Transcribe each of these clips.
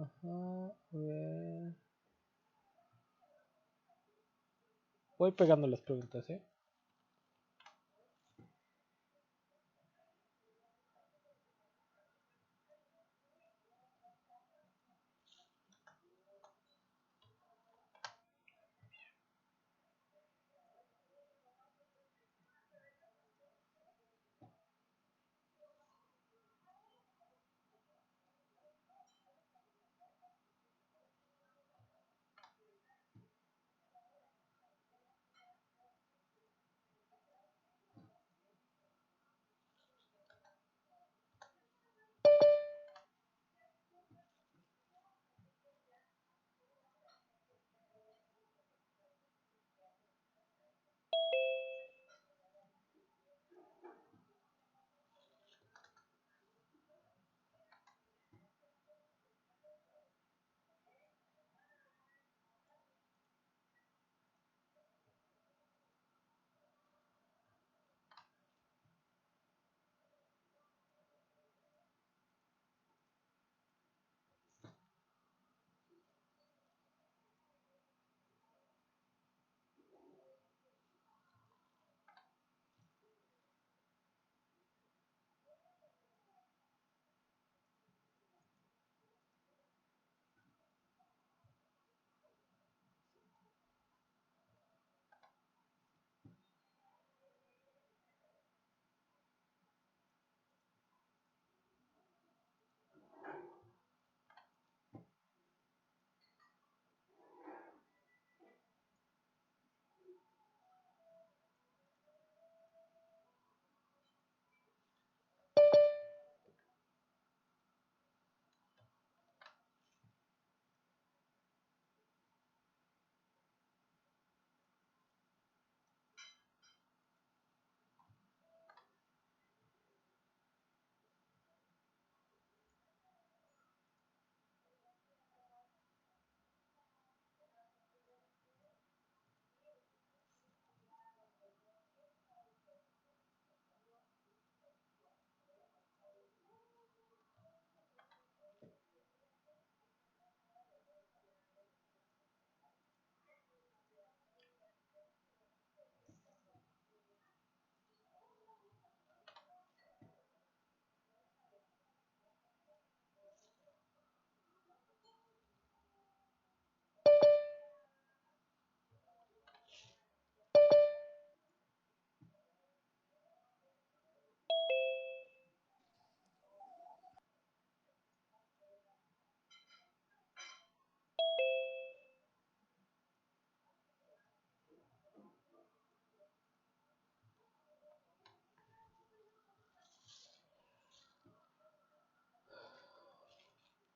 Ajá, a ver. Voy pegando las preguntas, ¿eh?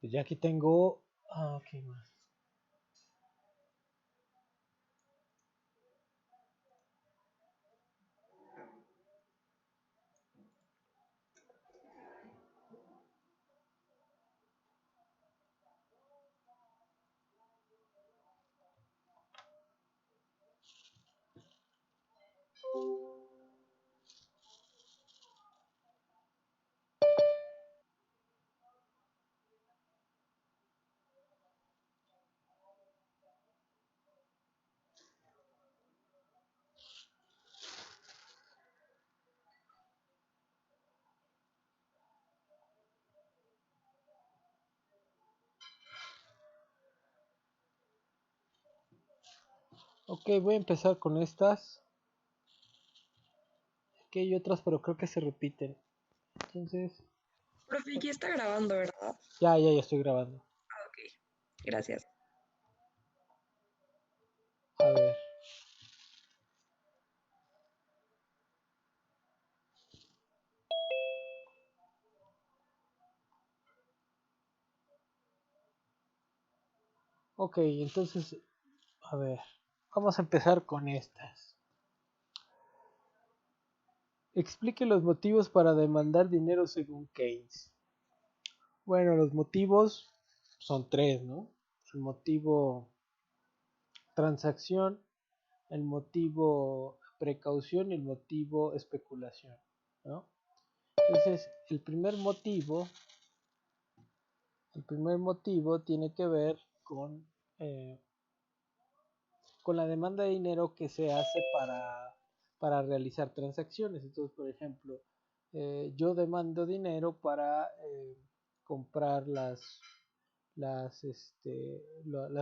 Pues ya aquí tengo. Ah, ¿qué más? Ok, voy a empezar con estas. Aquí hay otras, pero creo que se repiten. Entonces, Profe, ya está grabando, ¿verdad? ya estoy grabando. Ah, ok. Gracias. A ver. Ok, entonces, a ver. Vamos a empezar con estas. Explique los motivos para demandar dinero según Keynes. Bueno, los motivos son tres, ¿no? El motivo transacción, el motivo precaución y el motivo especulación, ¿no? Entonces, el primer motivo El primer motivo tiene que ver con la demanda de dinero que se hace para realizar transacciones. Entonces, por ejemplo, yo demando dinero para comprar las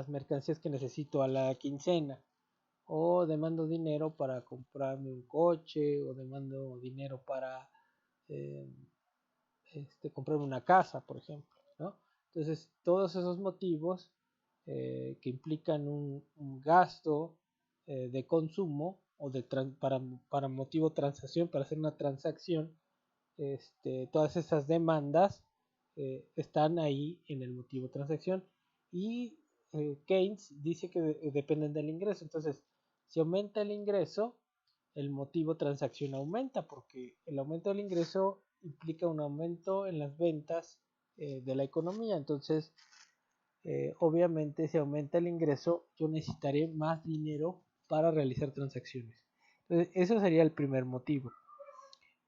mercancías que necesito a la quincena, o demando dinero para comprarme un coche, o demando dinero para eh, comprarme una casa, por ejemplo, ¿no? Entonces, todos esos motivos que implican un gasto de consumo o para motivo transacción, para hacer una transacción, todas esas demandas están ahí en el motivo transacción, y Keynes dice que dependen del ingreso. Entonces, si aumenta el ingreso, el motivo transacción aumenta, porque el aumento del ingreso implica un aumento en las ventas de la economía. Entonces, obviamente, si aumenta el ingreso, yo necesitaré más dinero para realizar transacciones. Entonces, eso sería el primer motivo.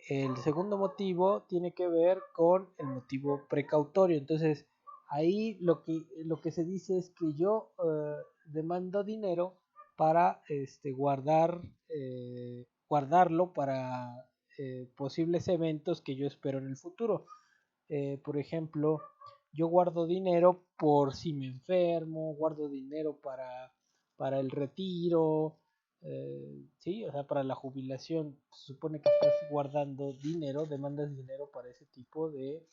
El segundo motivo tiene que ver con el motivo precautorio. Entonces, ahí lo que se dice es que yo demando dinero para guardarlo para posibles eventos que yo espero en el futuro. Por ejemplo, yo guardo dinero por si me enfermo, guardo dinero para el retiro, sí, o sea, para la jubilación. Se supone que estás guardando dinero, demandas dinero para ese tipo de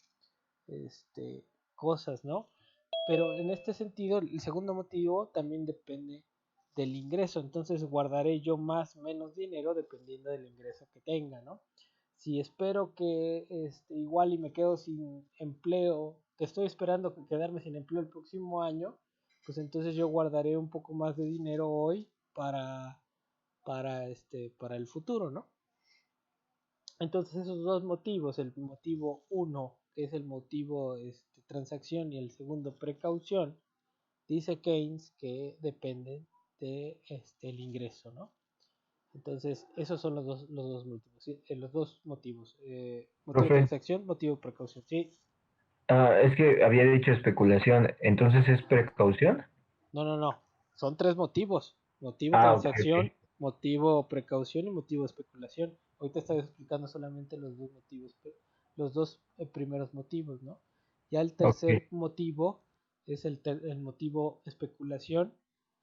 cosas, ¿no? Pero en este sentido, el segundo motivo también depende del ingreso. Entonces guardaré yo más o menos dinero dependiendo del ingreso que tenga, ¿no? Si espero que igual y me quedo sin empleo, que estoy esperando quedarme sin empleo el próximo año, pues entonces yo guardaré un poco más de dinero hoy para el futuro, ¿no? Entonces esos dos motivos, el motivo uno, que es el motivo transacción, y el segundo precaución, dice Keynes que dependen de el ingreso, ¿no? Entonces esos son los dos motivos, ¿sí? Los dos motivos, motivo Profe, transacción, motivo precaución, ¿sí? es que había dicho especulación, entonces es precaución. No, no, no, son tres motivos: motivo Ah, ok, transacción, ok. motivo precaución y motivo especulación. Ahorita estaba explicando solamente los dos motivos, los dos primeros motivos, ¿no? Ya el Ok, tercer motivo es el motivo especulación,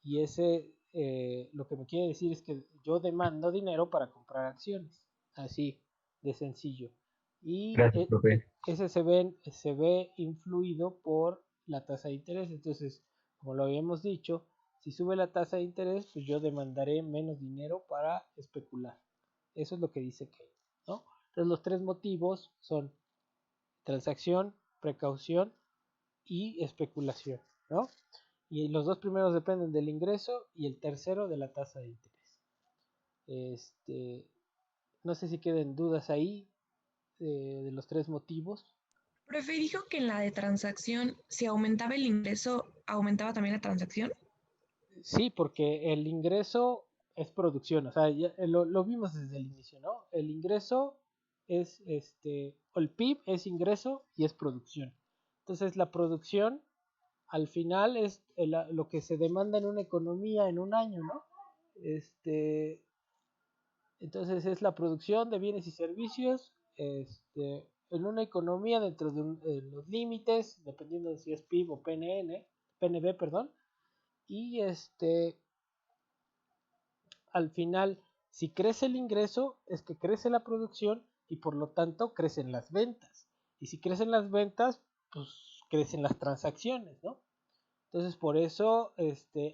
y ese lo que me quiere decir es que yo demando dinero para comprar acciones, así de sencillo. Y gracias, profe. ese se ve influido por la tasa de interés. Entonces, como lo habíamos dicho, si sube la tasa de interés, pues yo demandaré menos dinero para especular. Eso es lo que dice Keynes, ¿no? Entonces los tres motivos son transacción, precaución y especulación, ¿no? Y los dos primeros dependen del ingreso y el tercero de la tasa de interés. No sé si queden dudas ahí de los tres motivos. Profe, dijo que en la de transacción, si aumentaba el ingreso, aumentaba también la transacción. Sí, porque el ingreso es producción, o sea, ya lo vimos desde el inicio, ¿no? El ingreso es, o el PIB es ingreso y es producción. Entonces, la producción al final es lo que se demanda en una economía en un año, ¿no? Este, entonces, es la producción de bienes y servicios, en una economía dentro de los límites, dependiendo de si es PIB o PNB, perdón, y al final, si crece el ingreso, es que crece la producción y por lo tanto crecen las ventas. Y si crecen las ventas, pues crecen las transacciones, ¿no? Entonces, por eso,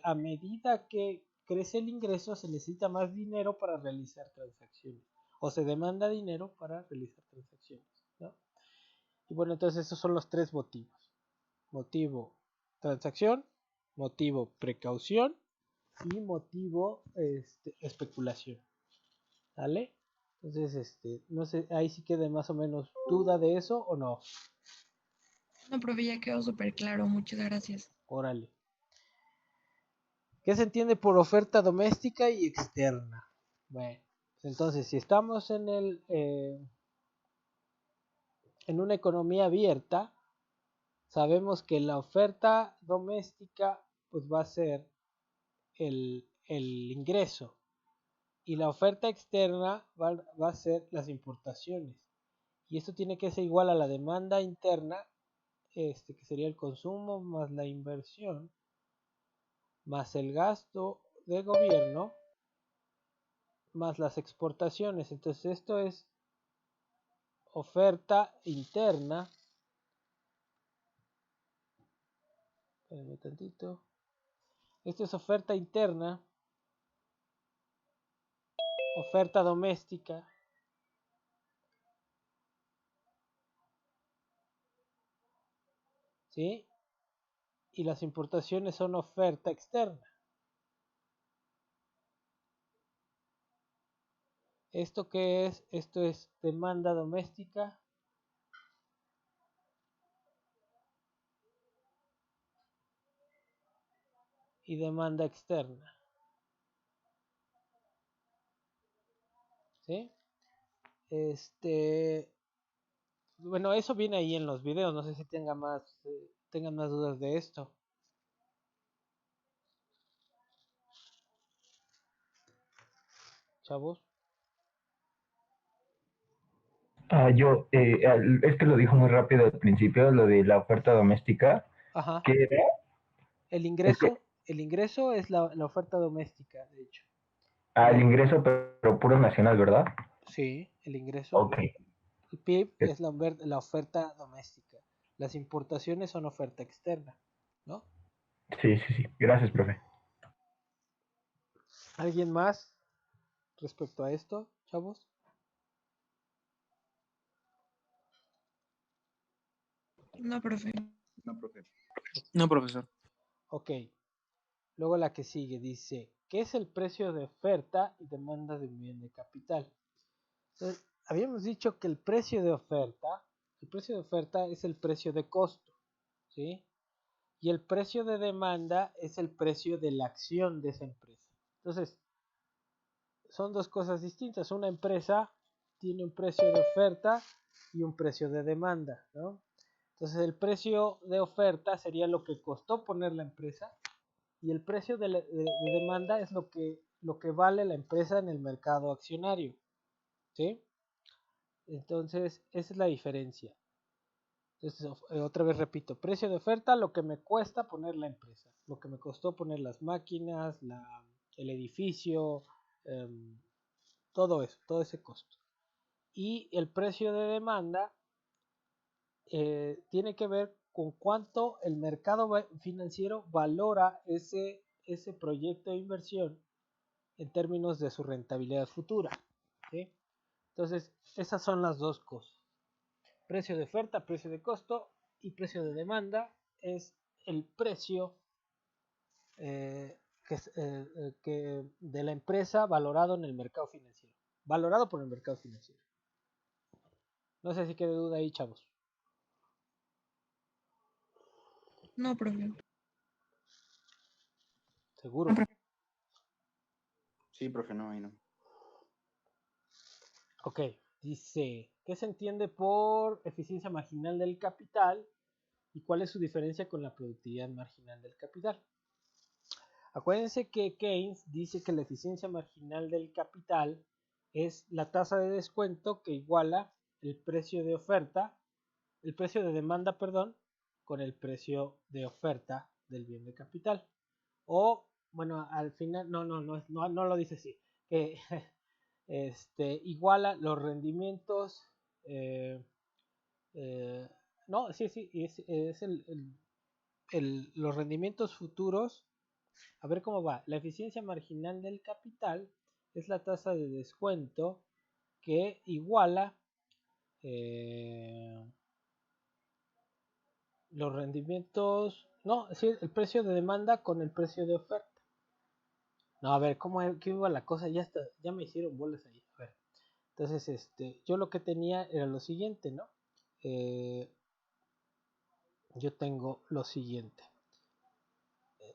a medida que crece el ingreso, se necesita más dinero para realizar transacciones. O se demanda dinero para realizar transacciones, ¿no? Y bueno, entonces esos son los tres motivos. Motivo transacción, motivo precaución y motivo especulación. ¿Vale? Entonces, no sé, ahí sí queda más o menos duda de eso o no. No, profe, ya quedó súper claro. Muchas gracias. Órale. ¿Qué se entiende por oferta doméstica y externa? Bueno, pues entonces, si estamos en una economía abierta, sabemos que la oferta doméstica pues va a ser el ingreso y la oferta externa va a ser las importaciones. Y esto tiene que ser igual a la demanda interna, que sería el consumo más la inversión, más el gasto de gobierno, más las exportaciones. Entonces esto es oferta interna. Espérame tantito. Esto es oferta interna, oferta doméstica, ¿sí? Y las importaciones son oferta externa. ¿Esto qué es? Esto es demanda doméstica y demanda externa, ¿sí? Bueno, eso viene ahí en los videos, no sé si tengan más dudas de esto. Chavos. Es que lo dijo muy rápido al principio, lo de la oferta doméstica, Ajá. que era, El es que, ingreso es la oferta doméstica, de hecho. el La, ingreso, pero puro nacional, ¿verdad? sí, el ingreso. Ok. El PIB es la oferta doméstica. Las importaciones son oferta externa, ¿no? Sí, sí, sí. Gracias, profe. ¿Alguien más respecto a esto, chavos? No, profe. No, profe. No, profesor. Ok. Luego la que sigue dice, ¿qué es el precio de oferta y demanda de un bien de capital? Entonces, habíamos dicho que el precio de oferta es el precio de costo, ¿sí? Y el precio de demanda es el precio de la acción de esa empresa. Entonces, son dos cosas distintas. Una empresa tiene un precio de oferta y un precio de demanda, ¿no? Entonces, el precio de oferta sería lo que costó poner la empresa y el precio de demanda es lo que vale la empresa en el mercado accionario, ¿sí? Entonces, esa es la diferencia. Entonces, otra vez repito, precio de oferta, lo que me cuesta poner la empresa, lo que me costó poner las máquinas, el edificio, todo eso, todo ese costo. Y el precio de demanda tiene que ver con cuánto el mercado financiero valora ese proyecto de inversión en términos de su rentabilidad futura, ¿sí? Entonces, esas son las dos cosas. Precio de oferta, precio de costo y precio de demanda es el precio de la empresa valorado en el mercado financiero. Valorado por el mercado financiero. No sé si queda duda ahí, chavos. No, profe. Seguro. Sí, profe, no, ahí no. Ok, dice, ¿qué se entiende por eficiencia marginal del capital y cuál es su diferencia con la productividad marginal del capital? Acuérdense que Keynes dice que la eficiencia marginal del capital es la tasa de descuento que iguala el precio de oferta, el precio de demanda, perdón, con el precio de oferta del bien de capital. O, bueno, al final, no lo dice así, que iguala los rendimientos, eh, no, sí, es los rendimientos futuros. A ver cómo va. La eficiencia marginal del capital es la tasa de descuento que iguala los rendimientos, no, sí, el precio de demanda con el precio de oferta. No, a ver, ¿qué iba la cosa? Ya me hicieron bolas ahí. A ver, entonces, yo lo que tenía era lo siguiente, ¿no? Yo tengo lo siguiente.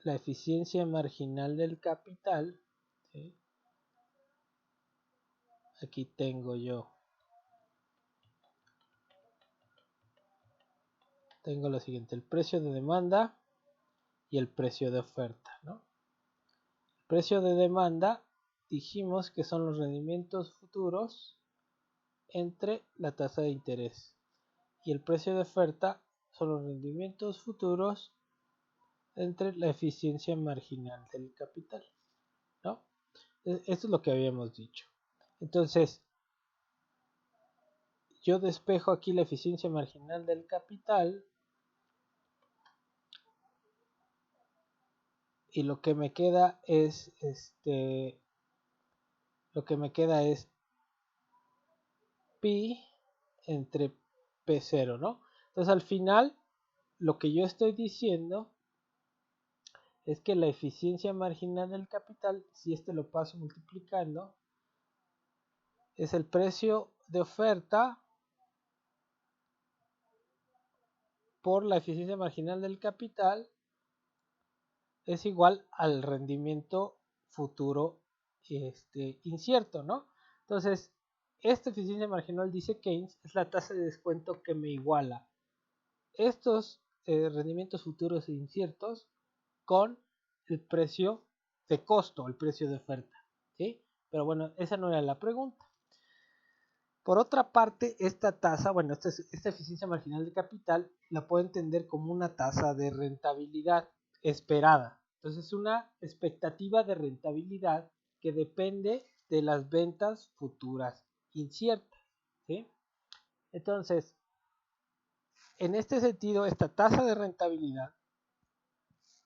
La eficiencia marginal del capital, ¿sí? Aquí tengo yo tengo lo siguiente, el precio de demanda y el precio de oferta, ¿no? El precio de demanda dijimos que son los rendimientos futuros entre la tasa de interés, y el precio de oferta son los rendimientos futuros entre la eficiencia marginal del capital, ¿no? Esto es lo que habíamos dicho. Entonces, yo despejo aquí la eficiencia marginal del capital y lo que me queda es pi entre P0, ¿no? Entonces al final lo que yo estoy diciendo es que la eficiencia marginal del capital, si lo paso multiplicando, es el precio de oferta por la eficiencia marginal del capital, es igual al rendimiento futuro incierto, ¿no? Entonces, esta eficiencia marginal, dice Keynes, es la tasa de descuento que me iguala estos rendimientos futuros e inciertos con el precio de costo, el precio de oferta, ¿sí? Pero bueno, esa no era la pregunta. Por otra parte, esta tasa, bueno, esta eficiencia marginal de capital la puedo entender como una tasa de rentabilidad esperada. Entonces, es una expectativa de rentabilidad que depende de las ventas futuras inciertas, ¿sí? Entonces, en este sentido, esta tasa de rentabilidad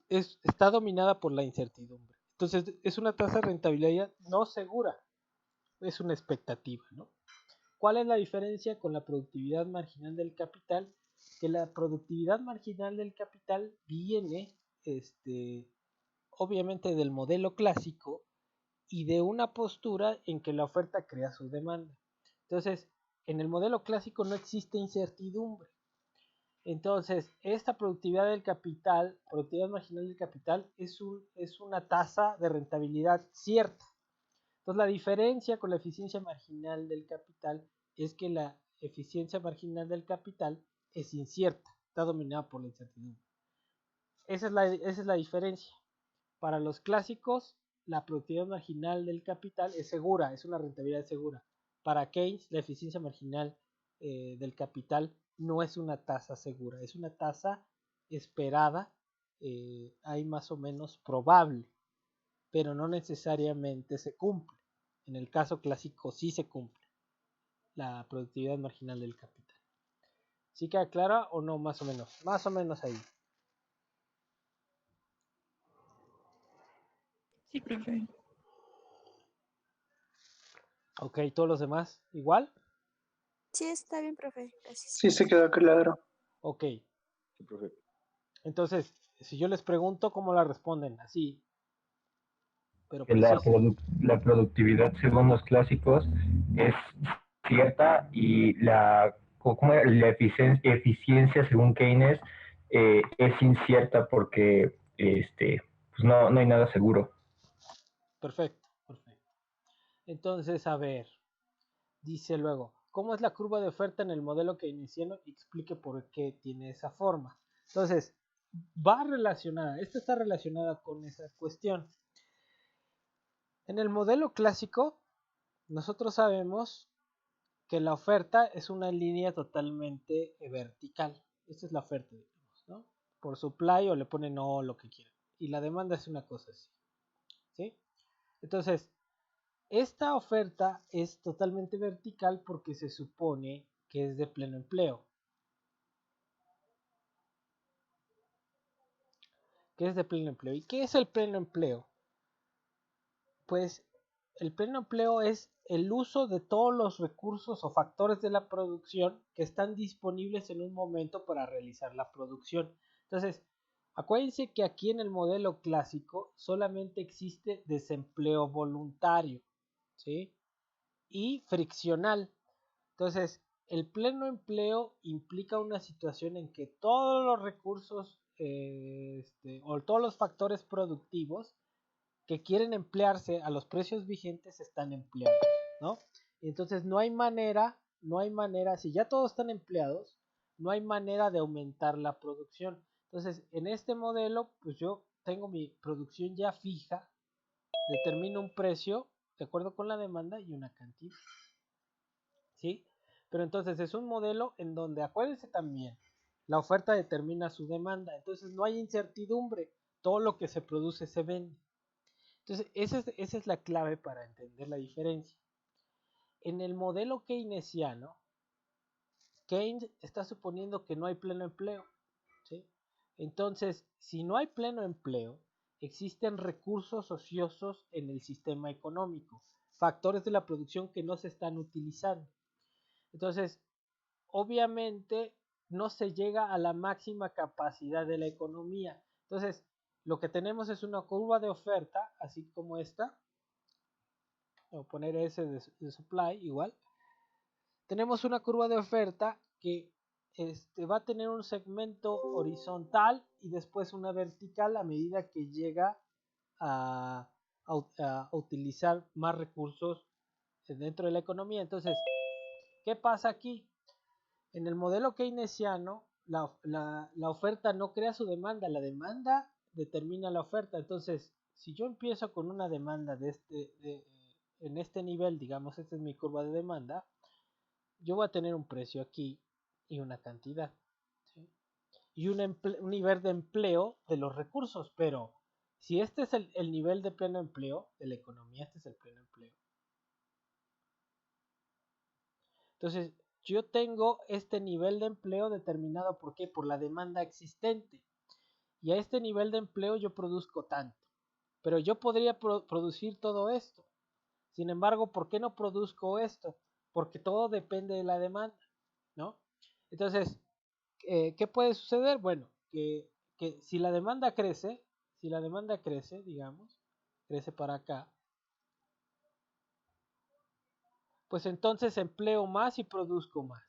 está dominada por la incertidumbre. Entonces, es una tasa de rentabilidad no segura, es una expectativa, ¿no? ¿Cuál es la diferencia con la productividad marginal del capital? Que la productividad marginal del capital viene, obviamente, del modelo clásico y de una postura en que la oferta crea su demanda. Entonces, en el modelo clásico no existe incertidumbre. Entonces, esta productividad del capital, productividad marginal del capital, es una tasa de rentabilidad cierta. Entonces, la diferencia con la eficiencia marginal del capital es que la eficiencia marginal del capital es incierta, está dominada por la incertidumbre. Esa es la diferencia. Para los clásicos, la productividad marginal del capital es segura, es una rentabilidad segura. Para Keynes, la eficiencia marginal del capital no es una tasa segura, es una tasa esperada, hay más o menos probable, pero no necesariamente se cumple. En el caso clásico sí se cumple la productividad marginal del capital. ¿Sí queda clara o no? Más o menos. Más o menos ahí. Sí, profe. Ok, todos los demás, ¿igual? Sí, está bien, profe. Gracias. Sí, se quedó claro. Ok. Sí, profe. Entonces, si yo les pregunto, ¿cómo la responden? Así. Pero Que la, preciso. la productividad, según los clásicos, es cierta y la eficiencia, según Keynes, es incierta porque pues no hay nada seguro. Perfecto, perfecto. Entonces, a ver, dice luego, ¿cómo es la curva de oferta en el modelo keynesiano? Explique por qué tiene esa forma. Entonces, va relacionada, esta está relacionada con esa cuestión. En el modelo clásico, nosotros sabemos que la oferta es una línea totalmente vertical. Esta es la oferta, digamos, ¿no? Por supply o le ponen no lo que quieran. Y la demanda es una cosa así, ¿sí? Entonces, esta oferta es totalmente vertical porque se supone que es de pleno empleo. ¿Qué es de pleno empleo? ¿Y qué es el pleno empleo? Pues el pleno empleo es el uso de todos los recursos o factores de la producción que están disponibles en un momento para realizar la producción. Entonces, acuérdense que aquí en el modelo clásico solamente existe desempleo voluntario, ¿sí? Y friccional. Entonces, el pleno empleo implica una situación en que todos los recursos o todos los factores productivos que quieren emplearse a los precios vigentes están empleados, ¿no? Entonces no hay manera, si ya todos están empleados, no hay manera de aumentar la producción. Entonces, en este modelo, pues yo tengo mi producción ya fija, determino un precio de acuerdo con la demanda y una cantidad, ¿sí? Pero entonces es un modelo en donde, acuérdense también, la oferta determina su demanda, entonces no hay incertidumbre, todo lo que se produce se vende. Entonces, esa es la clave para entender la diferencia. En el modelo keynesiano, Keynes está suponiendo que no hay pleno empleo, ¿sí? Entonces, si no hay pleno empleo, existen recursos ociosos en el sistema económico, factores de la producción que no se están utilizando. Entonces, obviamente no se llega a la máxima capacidad de la economía. Entonces, lo que tenemos es una curva de oferta, así como esta. Voy a poner S de supply igual. Tenemos una curva de oferta que va a tener un segmento horizontal y después una vertical a medida que llega a utilizar más recursos dentro de la economía. Entonces, ¿qué pasa aquí? En el modelo keynesiano, la oferta no crea su demanda, la demanda determina la oferta. Entonces, si yo empiezo con una demanda en este nivel, digamos, esta es mi curva de demanda, yo voy a tener un precio aquí y una cantidad, ¿sí? Y un nivel de empleo de los recursos, pero si este es el nivel de pleno empleo de la economía, este es el pleno empleo. Entonces, yo tengo este nivel de empleo determinado ¿por qué? Por la demanda existente. Y a este nivel de empleo yo produzco tanto. Pero yo podría producir todo esto. Sin embargo, ¿por qué no produzco esto? Porque todo depende de la demanda, ¿no? Entonces, ¿qué puede suceder? Bueno, que si la demanda crece, digamos, crece para acá, pues entonces empleo más y produzco más,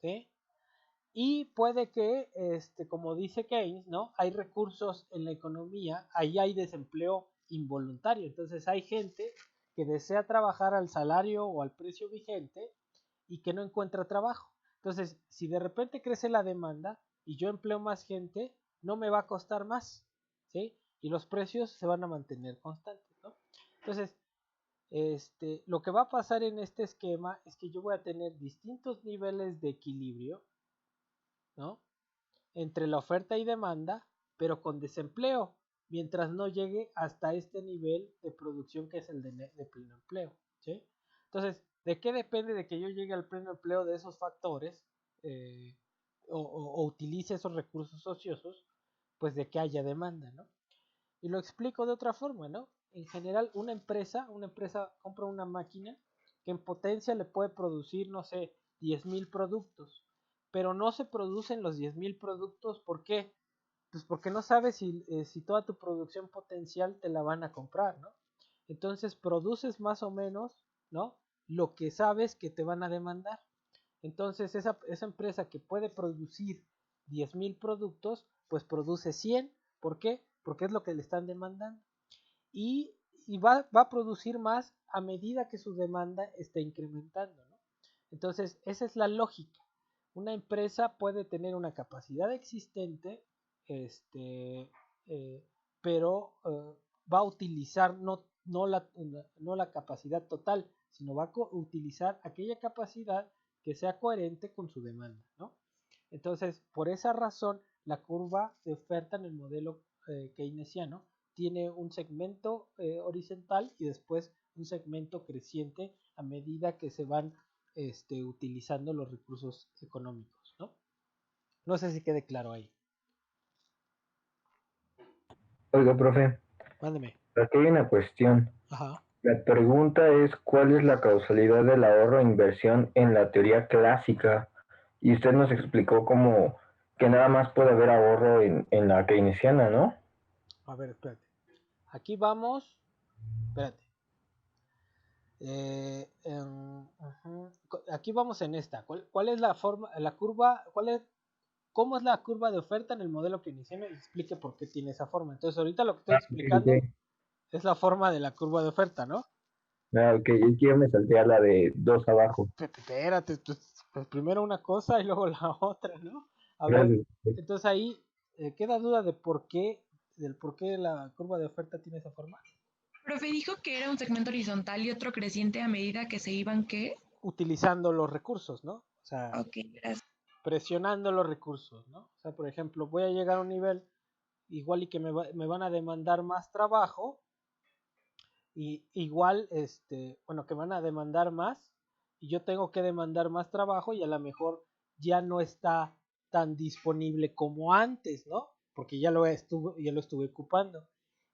¿sí? Y puede que, como dice Keynes, ¿no? Hay recursos en la economía, ahí hay desempleo involuntario. Entonces hay gente que desea trabajar al salario o al precio vigente y que no encuentra trabajo. Entonces, si de repente crece la demanda y yo empleo más gente, no me va a costar más, ¿sí? Y los precios se van a mantener constantes, ¿no? Entonces, lo que va a pasar en este esquema es que yo voy a tener distintos niveles de equilibrio, ¿no? Entre la oferta y demanda, pero con desempleo, mientras no llegue hasta este nivel de producción que es el de pleno empleo, ¿sí? Entonces, ¿de qué depende de que yo llegue al pleno empleo de esos factores o utilice esos recursos ociosos? Pues de que haya demanda, ¿no? Y lo explico de otra forma, ¿no? En general, una empresa compra una máquina que en potencia le puede producir, no sé, 10,000 productos, pero no se producen los 10,000 productos, ¿por qué? Pues porque no sabes si toda tu producción potencial te la van a comprar, ¿no? Entonces produces más o menos, ¿no? Lo que sabes que te van a demandar. Entonces esa empresa que puede producir 10,000 productos, pues produce 100. ¿Por qué? Porque es lo que le están demandando. Y, va a producir más a medida que su demanda esté incrementando, ¿no? Entonces, esa es la lógica. Una empresa puede tener una capacidad existente, pero va a utilizar no la capacidad total, sino va a utilizar aquella capacidad que sea coherente con su demanda, ¿no? Entonces, por esa razón, la curva de oferta en el modelo keynesiano tiene un segmento horizontal y después un segmento creciente a medida que se van utilizando los recursos económicos, ¿no? No sé si quede claro ahí. Oiga, profe, Mándeme. aquí hay una cuestión. Ajá. La pregunta es, ¿cuál es la causalidad del ahorro e inversión en la teoría clásica? Y usted nos explicó como que nada más puede haber ahorro en la keynesiana, ¿no? A ver, espérate. Aquí vamos. Espérate. Aquí vamos en esta. ¿Cuál es la forma, la curva? ¿Cómo es la curva de oferta en el modelo keynesiano? Y explique por qué tiene esa forma. Entonces, ahorita lo que estoy explicando Ok. es la forma de la curva de oferta, ¿no? Ok, es que yo me salté a la de dos abajo. Espérate, pues, pues primero una cosa y luego la otra, ¿no? A ver, Gracias. entonces ahí queda duda del por qué la curva de oferta tiene esa forma. Profe dijo que era un segmento horizontal y otro creciente a medida que se iban, ¿qué? Utilizando los recursos, ¿no? O sea, Ok, gracias. presionando los recursos, ¿no? O sea, por ejemplo, voy a llegar a un nivel igual y que me van a demandar más trabajo y igual, bueno, que van a demandar más y yo tengo que demandar más trabajo y a lo mejor ya no está tan disponible como antes, ¿no? Porque ya lo estuve ocupando.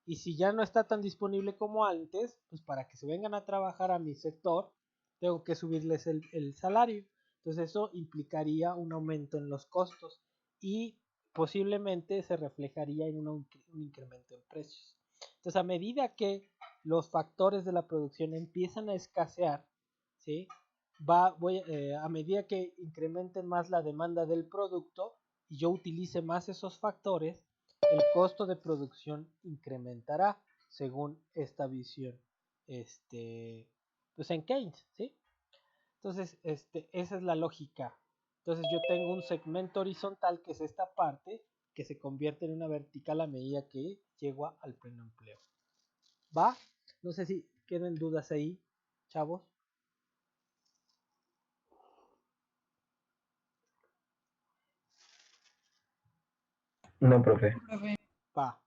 Y si ya no está tan disponible como antes, pues para que se vengan a trabajar a mi sector, tengo que subirles el salario. Entonces eso implicaría un aumento en los costos y posiblemente se reflejaría en un incremento en precios. Entonces a medida que los factores de la producción empiezan a escasear, ¿sí? A medida que incrementen más la demanda del producto y yo utilice más esos factores, el costo de producción incrementará según esta visión, pues en Keynes, ¿sí? Entonces, esa es la lógica. Entonces yo tengo un segmento horizontal que es esta parte que se convierte en una vertical a medida que llego al pleno empleo. ¿Va? No sé si quedan dudas ahí, chavos. No, profe. Profe. Va.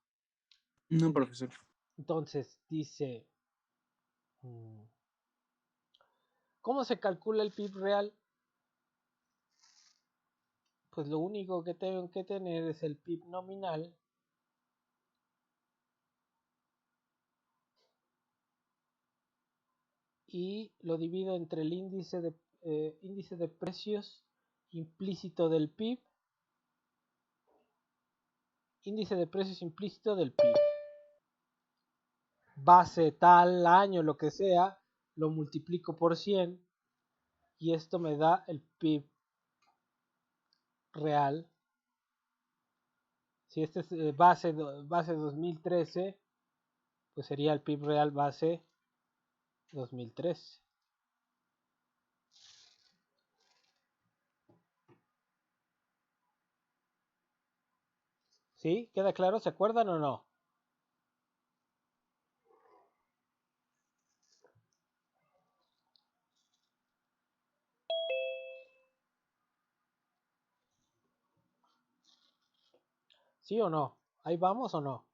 No, profesor. Entonces dice, ¿cómo se calcula el PIB real? Pues lo único que tengo que tener es el PIB nominal y lo divido entre el índice de precios implícito del PIB, índice de precios implícito del PIB, base tal año, lo que sea, lo multiplico por 100 y esto me da el PIB real. Si este es base 2013, pues sería el PIB real base 2013. ¿Sí? ¿Queda claro? ¿Se acuerdan o no? ¿Sí o no? ¿Ahí vamos o no?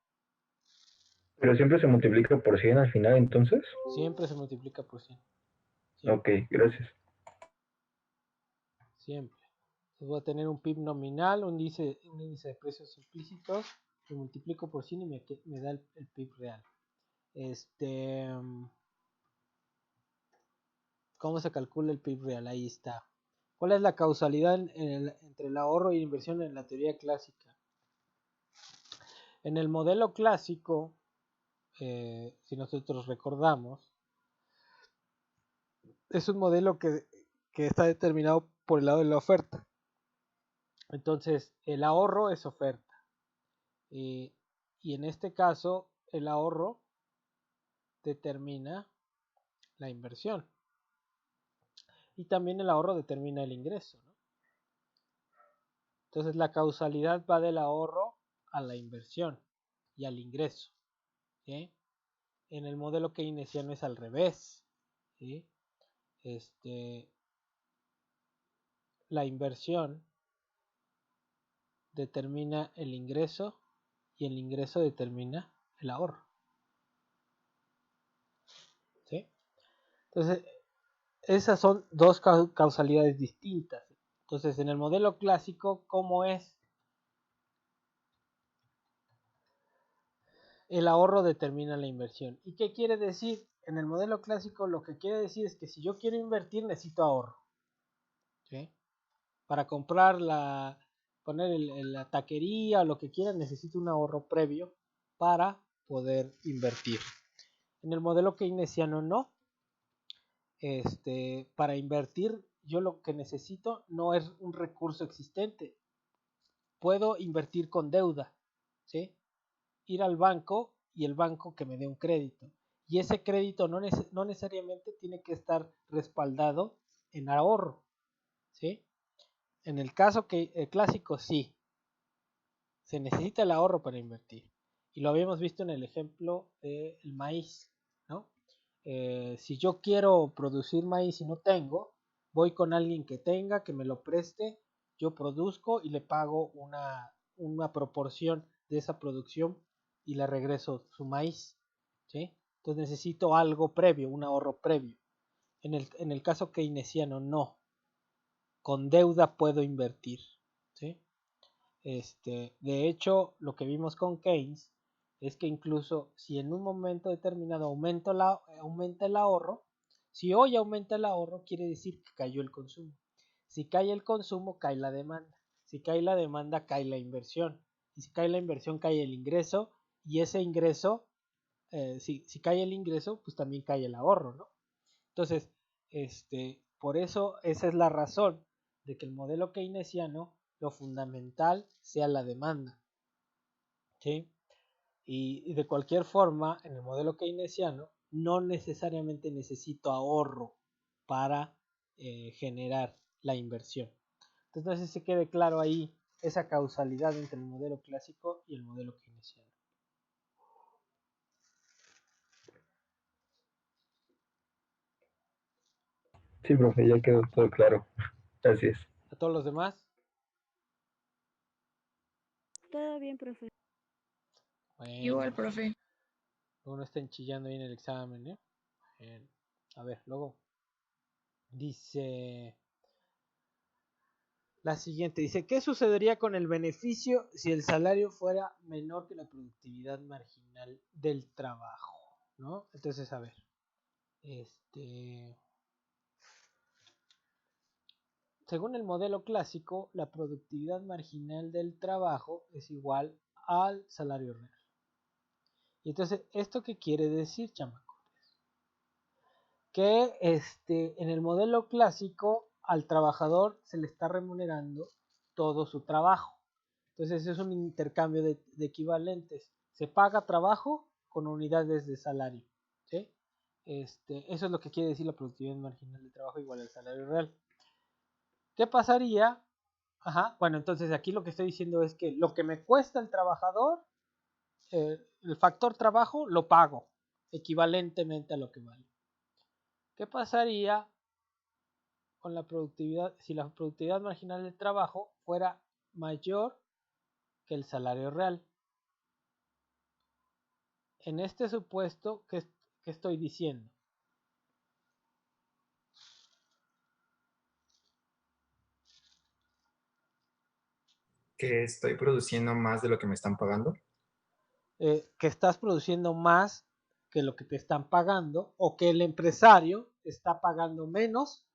Pero siempre se multiplica por 100 al final, entonces. Siempre se multiplica por 100. Ok, gracias. Siempre. Entonces voy a tener un PIB nominal, un índice de precios implícitos, lo multiplico por 100 y me da el PIB real. ¿Cómo se calcula el PIB real? Ahí está. ¿Cuál es la causalidad entre el ahorro y inversión en la teoría clásica? En el modelo clásico, si nosotros recordamos, es un modelo que está determinado por el lado de la oferta. Entonces, el ahorro es oferta. Y en este caso, el ahorro determina la inversión. Y también el ahorro determina el ingreso, ¿no? Entonces, la causalidad va del ahorro a la inversión y al ingreso, ¿sí? En el modelo keynesiano es al revés, ¿sí? La inversión determina el ingreso y el ingreso determina el ahorro, ¿sí? Entonces, esas son dos causalidades distintas. Entonces, en el modelo clásico, ¿cómo es? El ahorro determina la inversión. ¿Y qué quiere decir? En el modelo clásico lo que quiere decir es que si yo quiero invertir necesito ahorro, ¿sí? Para comprar poner la taquería o lo que quiera necesito un ahorro previo para poder invertir. En el modelo keynesiano no. Para invertir yo lo que necesito no es un recurso existente. Puedo invertir con deuda, ¿sí? Ir al banco y el banco que me dé un crédito. Y ese crédito no necesariamente tiene que estar respaldado en ahorro, ¿sí? En el caso clásico, sí, se necesita el ahorro para invertir. Y lo habíamos visto en el ejemplo del maíz, ¿no? Si yo quiero producir maíz y no tengo, voy con alguien que tenga, que me lo preste, yo produzco y le pago una proporción de esa producción y le regreso su maíz, ¿sí? Entonces necesito algo previo, un ahorro previo. En el caso keynesiano, no. Con deuda puedo invertir, ¿sí? De hecho, lo que vimos con Keynes es que incluso si en un momento determinado aumenta el ahorro, si hoy aumenta el ahorro, quiere decir que cayó el consumo. Si cae el consumo, cae la demanda. Si cae la demanda, cae la inversión. Y si cae la inversión, cae el ingreso. Y ese ingreso, si cae el ingreso, pues también cae el ahorro, ¿no? Entonces, por eso esa es la razón de que el modelo keynesiano, lo fundamental sea la demanda, ¿sí? Y de cualquier forma, en el modelo keynesiano, no necesariamente necesito ahorro para generar la inversión. Entonces, no sé si quede claro ahí esa causalidad entre el modelo clásico y el modelo keynesiano. Sí, profe, ya quedó todo claro. Gracias. ¿A todos los demás? Todo bien, profe. Igual, Bueno, profe. luego no estén chillando ahí en el examen, ¿eh? Bien. A ver, luego dice la siguiente, dice, ¿qué sucedería con el beneficio si el salario fuera menor que la productividad marginal del trabajo? ¿No? Entonces, a ver, según el modelo clásico, la productividad marginal del trabajo es igual al salario real. Y entonces, ¿esto qué quiere decir, chamacos? Que en el modelo clásico al trabajador se le está remunerando todo su trabajo. Entonces es un intercambio de equivalentes. Se paga trabajo con unidades de salario, ¿sí? Eso es lo que quiere decir la productividad marginal del trabajo igual al salario real. ¿Qué pasaría? Ajá, bueno, entonces aquí lo que estoy diciendo es que lo que me cuesta el trabajador, el factor trabajo, lo pago equivalentemente a lo que vale. ¿Qué pasaría con la productividad si la productividad marginal del trabajo fuera mayor que el salario real? En este supuesto, ¿qué estoy diciendo? Que estoy produciendo más de lo que me están pagando. Que estás produciendo más que lo que te están pagando o que el empresario está pagando menos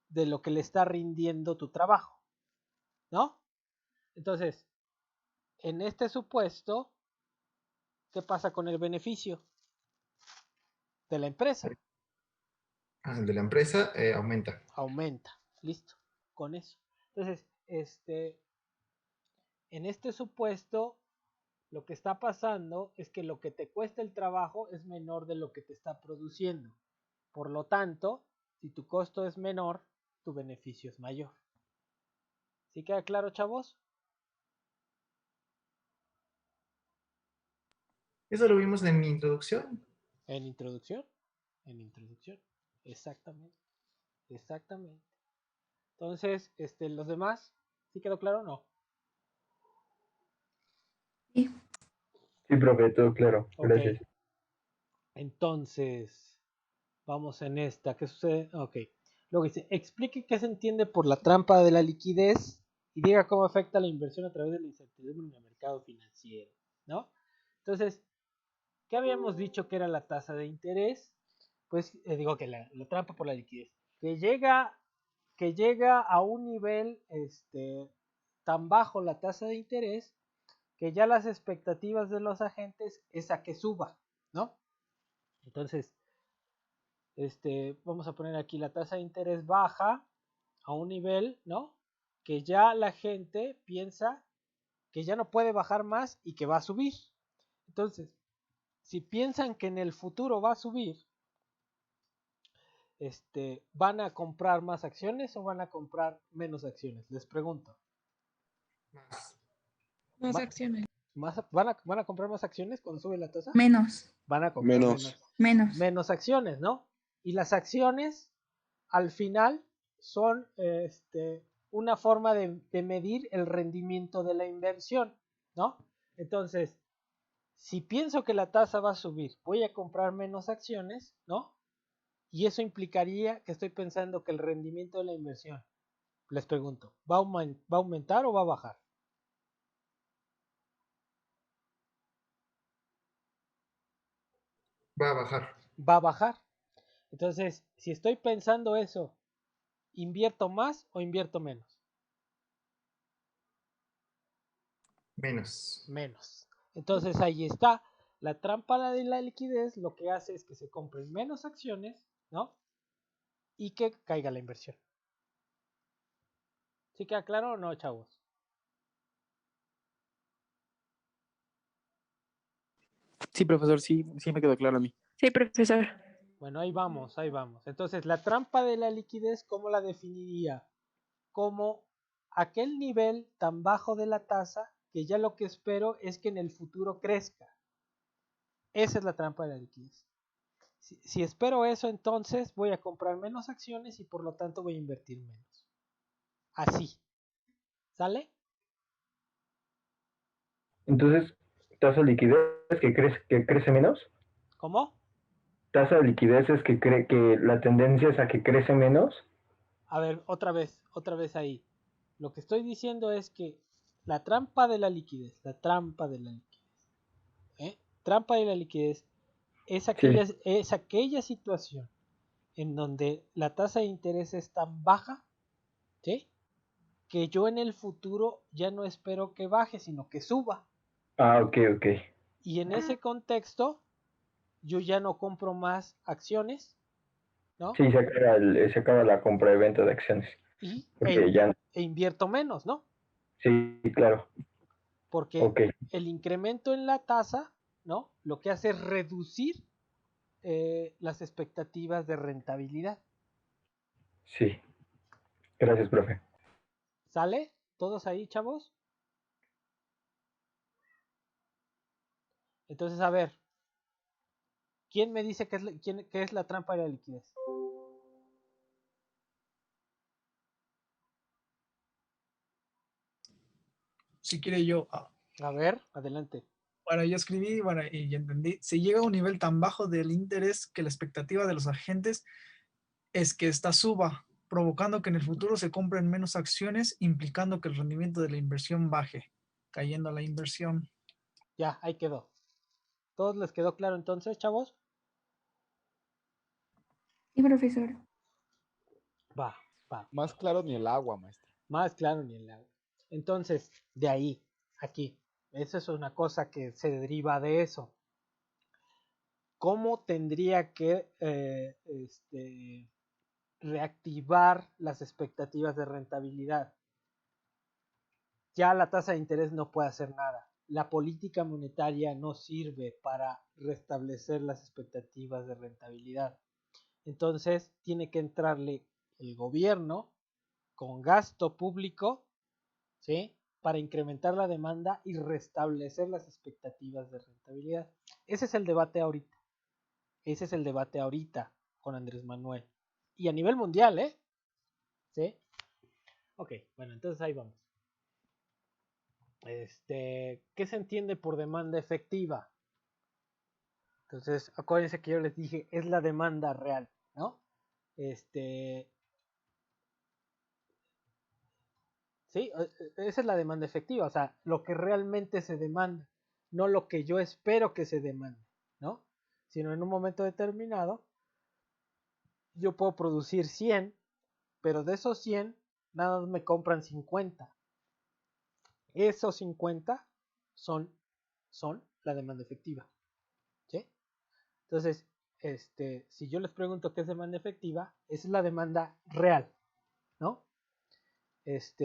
de lo que le está rindiendo tu trabajo, ¿no? Entonces, en este supuesto, ¿qué pasa con el beneficio de la empresa? El de la empresa aumenta. Aumenta, listo, con eso. Entonces, en este supuesto, lo que está pasando es que lo que te cuesta el trabajo es menor de lo que te está produciendo. Por lo tanto, si tu costo es menor, tu beneficio es mayor. ¿Sí queda claro, chavos? Eso lo vimos en mi introducción. En introducción. En introducción. Exactamente. Exactamente. Entonces, los demás, ¿sí quedó claro o no? Sí. Sí, profe, todo claro. Ok. Gracias. Entonces, vamos en esta. ¿Qué sucede? Ok. Luego dice, explique qué se entiende por la trampa de la liquidez y diga cómo afecta la inversión a través de la incertidumbre en el mercado financiero, ¿no? Entonces, ¿qué habíamos dicho que era la tasa de interés? Pues digo que la trampa por la liquidez, que llega a un nivel tan bajo la tasa de interés que ya las expectativas de los agentes es a que suba, ¿no? Entonces, vamos a poner aquí la tasa de interés baja a un nivel, ¿no? Que ya la gente piensa que ya no puede bajar más y que va a subir. Entonces, si piensan que en el futuro va a subir, ¿van a comprar más acciones o van a comprar menos acciones? Les pregunto. Más Ma- acciones. ¿Van a comprar más acciones cuando sube la tasa? Menos. Van a comprar Menos. menos acciones, ¿no? Y las acciones, al final, son una forma de medir el rendimiento de la inversión, ¿no? Entonces, si pienso que la tasa va a subir, voy a comprar menos acciones, ¿no? Y eso implicaría que estoy pensando que el rendimiento de la inversión, les pregunto, ¿va a aumentar o va a bajar? Va a bajar. Va a bajar. Entonces, si estoy pensando eso, ¿invierto más o invierto menos? Menos. Menos. Entonces ahí está. La trampa de la liquidez lo que hace es que se compren menos acciones, ¿no? Y que caiga la inversión. ¿Sí queda claro o no, chavos? Sí, profesor, sí, sí me quedó claro a mí. Sí, profesor. Bueno, ahí vamos, ahí vamos. Entonces, la trampa de la liquidez, ¿cómo la definiría? Como aquel nivel tan bajo de la tasa que ya lo que espero es que en el futuro crezca. Esa es la trampa de la liquidez. Si espero eso, entonces voy a comprar menos acciones y por lo tanto voy a invertir menos. Así. ¿Sale? Entonces, tasa de liquidez que crece menos. ¿Cómo? Tasa de liquidez es que la tendencia es a que crece menos. A ver, otra vez ahí. Lo que estoy diciendo es que la trampa de la liquidez, trampa de la liquidez es Sí. aquella situación en donde la tasa de interés es tan baja, ¿sí? Que yo en el futuro ya no espero que baje, sino que suba. Ah, ok. Y en ese contexto, yo ya no compro más acciones, ¿no? Sí, se acaba la compra y venta de acciones. Y, Porque ya, e invierto menos, ¿no? sí, claro. Porque Ok, el incremento en la tasa, ¿no? Lo que hace es reducir las expectativas de rentabilidad. sí. Gracias, profe. ¿Sale? ¿Todos ahí, chavos? Entonces, a ver, ¿quién me dice qué es la trampa de la liquidez? Si quiere yo, A ver, adelante. bueno, yo escribí, bueno, y ya entendí. Se llega a un nivel tan bajo del interés que la expectativa de los agentes es que esta suba, provocando que en el futuro se compren menos acciones, implicando que el rendimiento de la inversión baje, cayendo la inversión. Ya, ahí quedó. ¿Todos les quedó claro entonces, chavos? Sí, profesor. Va, va. Más claro ni el agua, maestro. Más claro ni el agua. Entonces, de ahí, aquí. Eso es una cosa que se deriva de eso. ¿Cómo tendría que reactivar las expectativas de rentabilidad? Ya la tasa de interés no puede hacer nada. La política monetaria no sirve para restablecer las expectativas de rentabilidad. Entonces, tiene que entrarle el gobierno con gasto público, ¿sí? Para incrementar la demanda y restablecer las expectativas de rentabilidad. Ese es el debate ahorita. Ese es el debate ahorita con Andrés Manuel. Y a nivel mundial, ¿eh? ¿Sí? Ok, bueno, entonces ahí vamos. ¿Qué se entiende por demanda efectiva? Entonces, acuérdense que yo les dije, es la demanda real, ¿no? Sí, esa es la demanda efectiva, o sea, lo que realmente se demanda, no lo que yo espero que se demande, ¿no? Sino en un momento determinado, yo puedo producir 100, pero de esos 100, nada más me compran 50. Esos 50 son, son la demanda efectiva, ¿sí? Entonces, si yo les pregunto qué es demanda efectiva, esa es la demanda real, ¿no?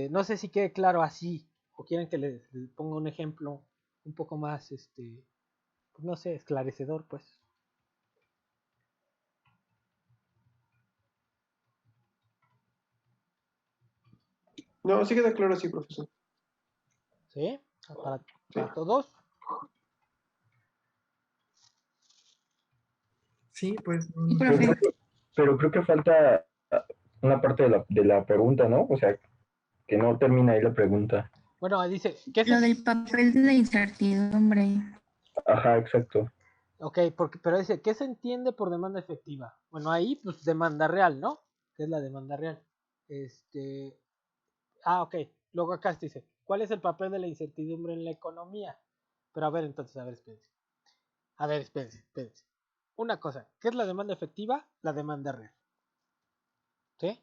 No sé si quede claro así, o quieren que les ponga un ejemplo un poco más, pues no sé, esclarecedor, pues. No, sí queda claro así, profesor. ¿Sí? Para, Sí. para todos. Sí, pues. Sí, Pero, profe. pero creo que falta una parte de la pregunta, ¿no? O sea, que no termina ahí la pregunta. Bueno, dice, ¿qué Lo se... del papel de la incertidumbre. Ajá, exacto. Ok, pero dice, ¿qué se entiende por demanda efectiva? Bueno, ahí, pues, demanda real, ¿no? ¿Qué es la demanda real? Este... ok. Luego acá dice, ¿cuál es el papel de la incertidumbre en la economía? Pero a ver, entonces, a ver, espérense. A ver, espérense. Una cosa, ¿qué es la demanda efectiva? La demanda real. ¿Sí?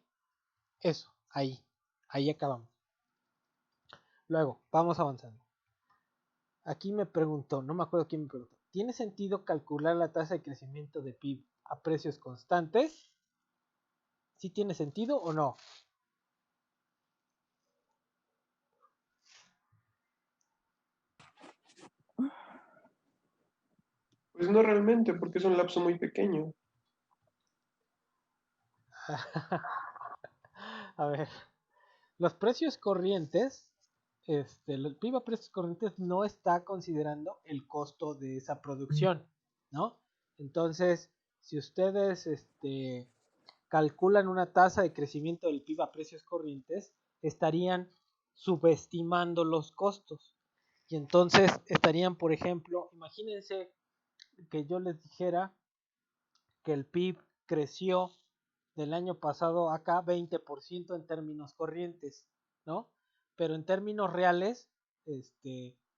Eso, ahí acabamos. Luego, vamos avanzando. Aquí me preguntó, no me acuerdo quién me preguntó, ¿tiene sentido calcular la tasa de crecimiento de PIB a precios constantes? ¿Sí tiene sentido o no? Pues no realmente, porque es un lapso muy pequeño. A ver, los precios corrientes, el PIB a precios corrientes no está considerando el costo de esa producción, ¿no? Entonces, si ustedes calculan una tasa de crecimiento del PIB a precios corrientes, estarían subestimando los costos. Y entonces estarían, por ejemplo, imagínense que yo les dijera que el PIB creció del año pasado acá 20% en términos corrientes, ¿no? Pero en términos reales,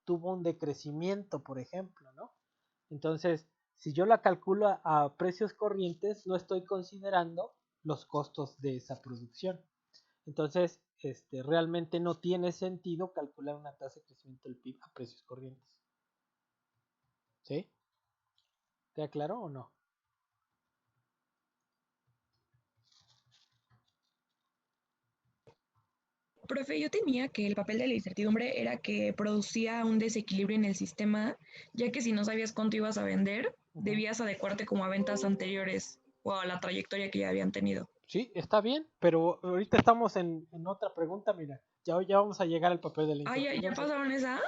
tuvo un decrecimiento, por ejemplo, ¿no? Entonces, si yo la calculo a precios corrientes, no estoy considerando los costos de esa producción. Entonces, realmente no tiene sentido calcular una tasa de crecimiento del PIB a precios corrientes. ¿Sí? ¿Queda claro o no? Profe, yo temía que el papel de la incertidumbre era que producía un desequilibrio en el sistema, ya que si no sabías cuánto ibas a vender, debías adecuarte como a ventas anteriores o a la trayectoria que ya habían tenido. Sí, está bien, pero ahorita estamos en otra pregunta, mira, ya vamos a llegar al papel de la Ah, ¿ya incertidumbre. pasaron esa?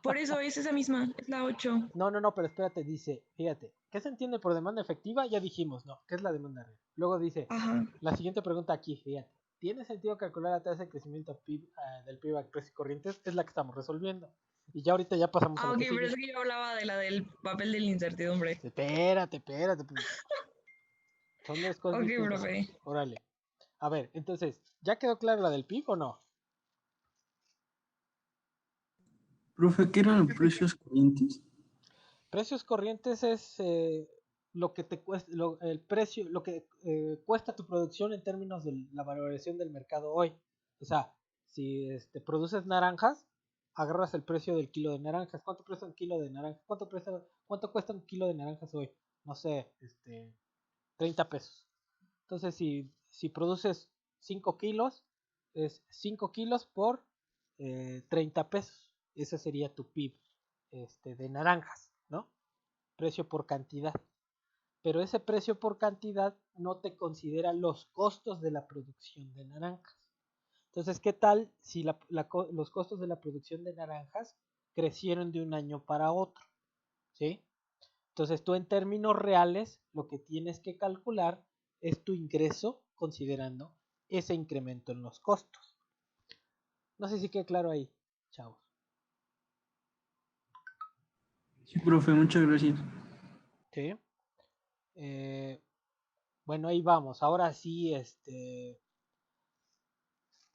Por eso es esa misma, es la 8. No, pero espérate, dice, fíjate, ¿qué se entiende por demanda efectiva? Ya dijimos, no, ¿qué es la demanda real? Luego dice, Ajá. la siguiente pregunta aquí, fíjate, ¿tiene sentido calcular la tasa de crecimiento PIB, del PIB a precios corrientes? Es la que estamos resolviendo. Y ya ahorita ya pasamos a Ah, la ok, que pero sigue. es que yo hablaba de la del papel de la incertidumbre. Espérate, pues, son dos cosas Ok, distintas. profe. Órale. A ver, entonces, ¿ya quedó clara la del PIB o no? Profe, ¿qué eran los precios corrientes? Precios corrientes es lo que te cuesta, el precio, lo que cuesta tu producción en términos de la valoración del mercado hoy. O sea, si produces naranjas, agarras el precio del kilo de naranjas. ¿Cuánto cuesta un kilo de naranjas? ¿Cuánto cuesta un kilo de naranjas hoy? No sé, 30 pesos. Entonces, si produces 5 kilos, es 5 kilos por 30 pesos. Ese sería tu PIB de naranjas, ¿no? Precio por cantidad. Pero ese precio por cantidad no te considera los costos de la producción de naranjas. Entonces, ¿qué tal si los costos de la producción de naranjas crecieron de un año para otro? ¿Sí? Entonces, tú en términos reales, lo que tienes que calcular es tu ingreso considerando ese incremento en los costos. No sé si queda claro ahí, chavos. Sí, profe, muchas gracias. ¿Sí? Bueno, ahí vamos. Ahora sí,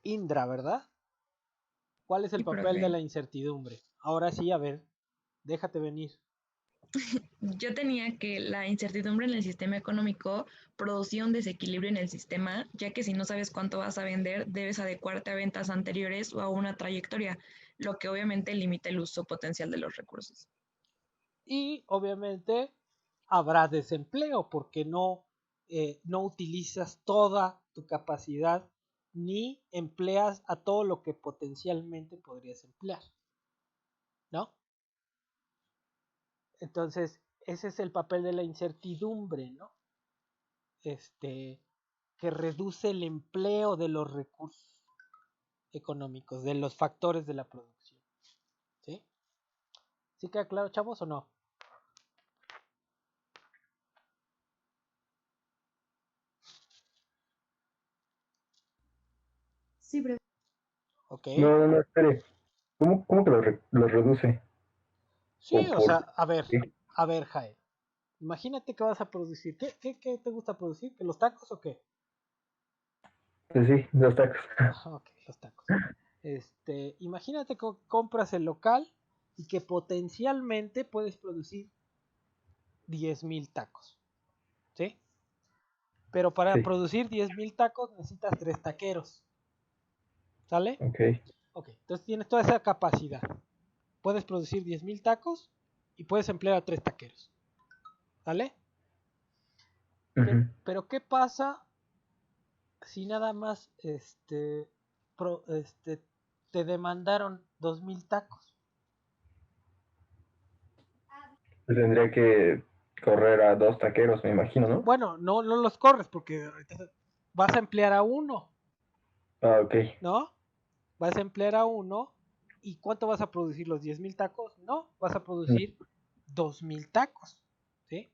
Indra, ¿verdad? ¿Cuál es el Sí, papel de profe. la incertidumbre? Ahora sí, a ver, déjate venir. Yo tenía que la incertidumbre en el sistema económico producía un desequilibrio en el sistema, ya que si no sabes cuánto vas a vender, debes adecuarte a ventas anteriores o a una trayectoria, lo que obviamente limita el uso potencial de los recursos. Y obviamente habrá desempleo porque no utilizas toda tu capacidad ni empleas a todo lo que potencialmente podrías emplear, ¿no? Entonces, ese es el papel de la incertidumbre, ¿no? Que reduce el empleo de los recursos. económicos, de los factores de la producción. ¿Sí? ¿Sí queda claro, chavos, o no? Sí, profe. Ok. No, espere. ¿Cómo que lo reduce? Sí, ¿O o por sea, qué? a ver, Jael. Imagínate que vas a producir. ¿Qué te gusta producir? ¿Que los tacos o qué? Pues sí, los tacos. Ok, los tacos. Imagínate que compras el local y que potencialmente puedes producir 10,000 tacos. ¿Sí? Pero para Sí, producir 10,000 tacos necesitas 3 taqueros. ¿Sale? ok. Ok, entonces tienes toda esa capacidad. Puedes producir 10,000 tacos y puedes emplear a 3 taqueros. ¿Sale? Ujú. Pero ¿qué pasa si nada más te demandaron 2,000 tacos? Pues tendría que correr a 2 taqueros, me imagino, ¿no? Bueno, no los corres porque ahorita vas a emplear a uno, Ah, ok. ¿no? Vas a emplear a uno y ¿cuánto vas a producir? ¿Los 10,000 tacos? No, vas a producir 2,000 tacos, ¿sí?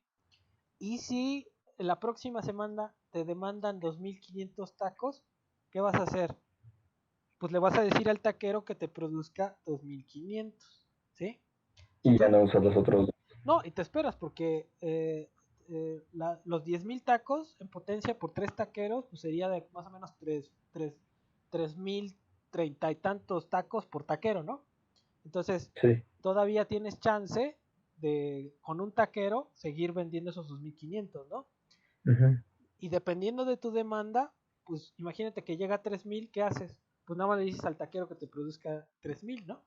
Y si la próxima semana te demandan 2,500 tacos, ¿qué vas a hacer? Pues le vas a decir al taquero que te produzca 2,500, ¿sí? Si Y ya tú, no uso los otros. no, y te esperas porque los 10,000 tacos en potencia por 3 taqueros, pues sería de más o menos 3,030 y tantos tacos por taquero, ¿no? Entonces, Sí. todavía tienes chance de, con un taquero, seguir vendiendo esos 2,500, ¿no? Ujú. Y dependiendo de tu demanda, pues imagínate que llega a 3,000, ¿qué haces? Pues nada más le dices al taquero que te produzca 3,000, ¿no?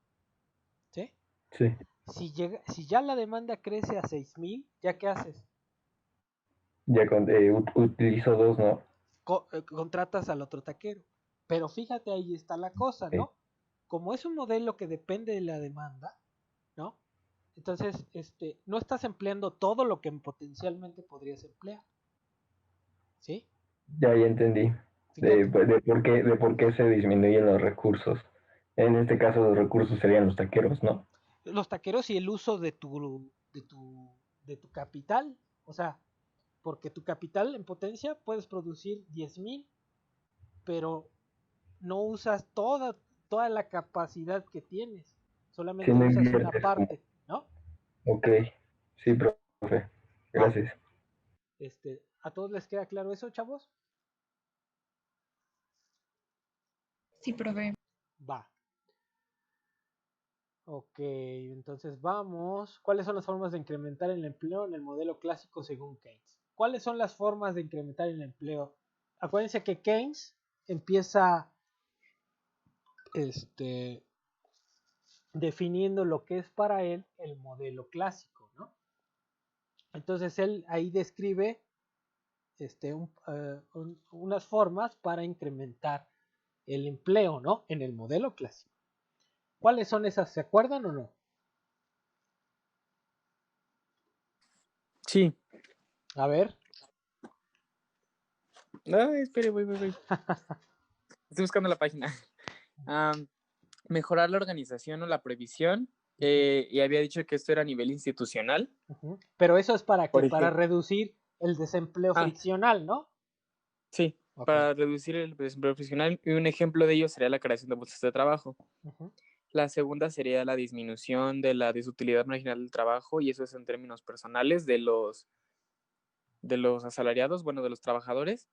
¿Sí? Sí. Si ya la demanda crece a 6,000, ¿ya qué haces? Ya utilizo dos, ¿no? Contratas al otro taquero. Pero fíjate, ahí está la cosa, Ok. ¿no? Como es un modelo que depende de la demanda, ¿no? Entonces, no estás empleando todo lo que potencialmente podrías emplear, ¿sí? Ya entendí. ¿Sí queda claro? De por qué se disminuyen los recursos. En este caso, los recursos serían los taqueros, ¿no? Los taqueros y el uso de tu capital, o sea, porque tu capital en potencia puedes producir 10,000, pero no usas toda la capacidad que tienes, Si solamente no usas una inviertes como. parte, ¿no? Ok. Sí, profe. Va, Gracias. ¿a todos les queda claro eso, chavos? Sí, profe. Va. Ok, entonces vamos. ¿Cuáles son las formas de incrementar el empleo en el modelo clásico según Keynes? ¿Cuáles son las formas de incrementar el empleo? Acuérdense que Keynes empieza este, definiendo lo que es para él el modelo clásico, ¿no? Entonces él ahí describe unas formas para incrementar el empleo, ¿no? En el modelo clásico. ¿Cuáles son esas? ¿Se acuerdan o no? Sí. A ver. No, espere, voy. Estoy buscando la página. Mejorar la organización o la previsión. Y había dicho que esto era a nivel institucional. Pero eso es para qué? Por Para ejemplo. reducir el desempleo friccional, ¿no? Sí, Ok. para reducir el desempleo profesional. Y un ejemplo de ello sería la creación de bolsas de trabajo. La segunda sería la disminución de la desutilidad marginal del trabajo, y eso es en términos personales de los asalariados, bueno, de los trabajadores.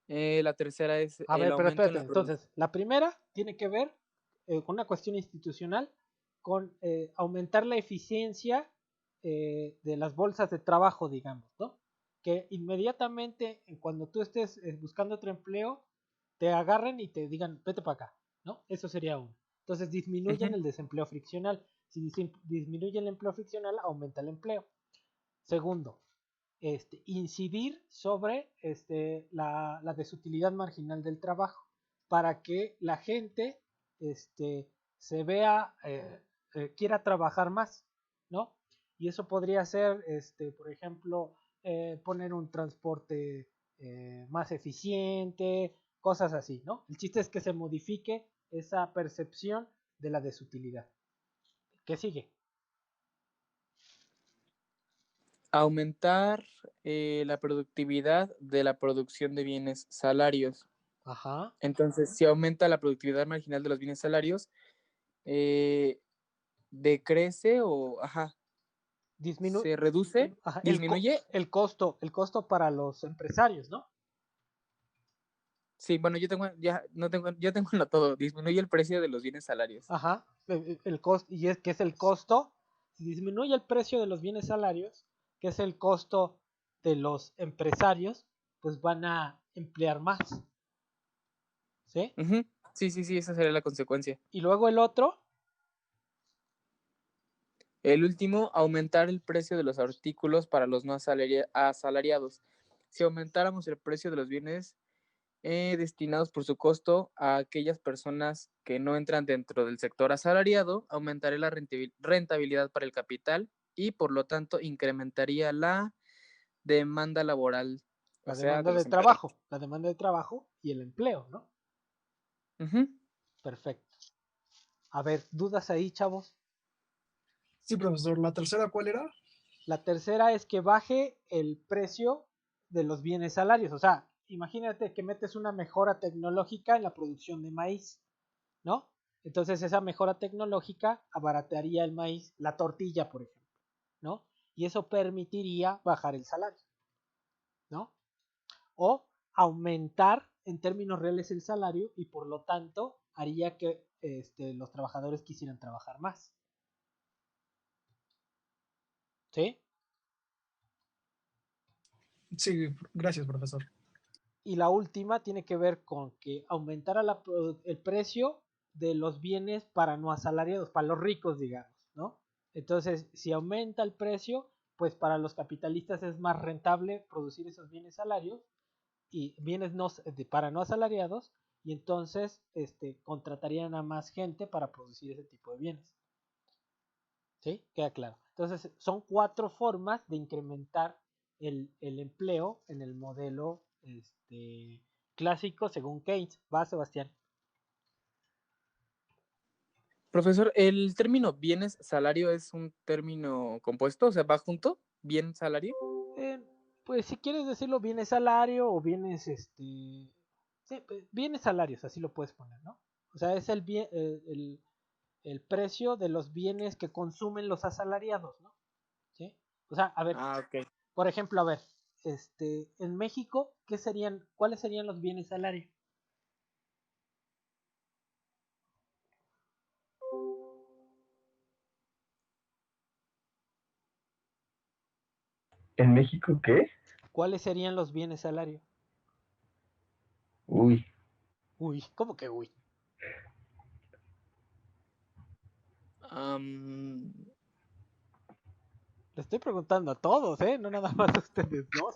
La tercera es A el ver, pero aumento en espérate. la producción. Entonces, la primera tiene que ver con una cuestión institucional, con aumentar la eficiencia de las bolsas de trabajo, digamos, ¿no? Que inmediatamente, cuando tú estés buscando otro empleo, te agarren y te digan, vete para acá, ¿no? Eso sería uno. Entonces, disminuyen el desempleo friccional. Si disminuye el empleo friccional, aumenta el empleo. Segundo, incidir sobre la desutilidad marginal del trabajo para que la gente se vea, quiera trabajar más, ¿no? Y eso podría ser, por ejemplo, poner un transporte más eficiente, cosas así, ¿no? El chiste es que se modifique esa percepción de la desutilidad. ¿Qué sigue? Aumentar la productividad de la producción de bienes salarios. Ajá. Entonces, si aumenta la productividad marginal de los bienes salarios, decrece o, se reduce, Ajá, disminuye. el costo para los empresarios, ¿no? Sí, bueno, yo tengo todo. Disminuye el precio de los bienes salarios. Ajá, el costo, y es que es el costo, si disminuye el precio de los bienes salarios, que es el costo de los empresarios, pues van a emplear más. ¿Sí? Ujú. Sí, esa sería la consecuencia. Y luego el otro, El último, aumentar el precio de los artículos para los no asalariados. Si aumentáramos el precio de los bienes destinados por su costo a aquellas personas que no entran dentro del sector asalariado, aumentaría la rentabilidad para el capital y por lo tanto incrementaría la demanda laboral, la o sea, demanda de de los empleados. trabajo, la demanda de trabajo y el empleo, ¿no? Ujú. Perfecto. A ver, ¿dudas ahí, chavos? Sí, profesor. ¿La tercera cuál era? La tercera es que baje el precio de los bienes salarios. O sea, imagínate que metes una mejora tecnológica en la producción de maíz, ¿no? Entonces esa mejora tecnológica abarataría el maíz, la tortilla, por ejemplo, ¿no? Y eso permitiría bajar el salario, ¿no? O aumentar en términos reales el salario y por lo tanto haría que los trabajadores quisieran trabajar más. ¿Sí? Sí, gracias, profesor. Y la última tiene que ver con que aumentara el precio de los bienes para no asalariados, para los ricos, digamos, ¿no? Entonces, si aumenta el precio, pues para los capitalistas es más rentable producir esos bienes salarios y bienes para no asalariados y entonces contratarían a más gente para producir ese tipo de bienes. ¿Sí? Queda claro. Entonces, son 4 formas de incrementar el empleo en el modelo clásico según Keynes. Va, Sebastián. Profesor, ¿el término bienes salario es un término compuesto? O sea, ¿va junto? ¿Bien salario? Pues si quieres decirlo bienes salario o bienes sí, bienes salarios, así lo puedes poner, ¿no? O sea, es el precio de los bienes que consumen los asalariados, ¿no? ¿Sí? O sea, a ver, Ok. por ejemplo, a ver, en México, ¿cuáles serían los bienes salarios? ¿En México qué? ¿Cuáles serían los bienes salarios? Uy, Uy, ¿cómo que uy? Le estoy preguntando a todos, ¿eh? No nada más a ustedes dos.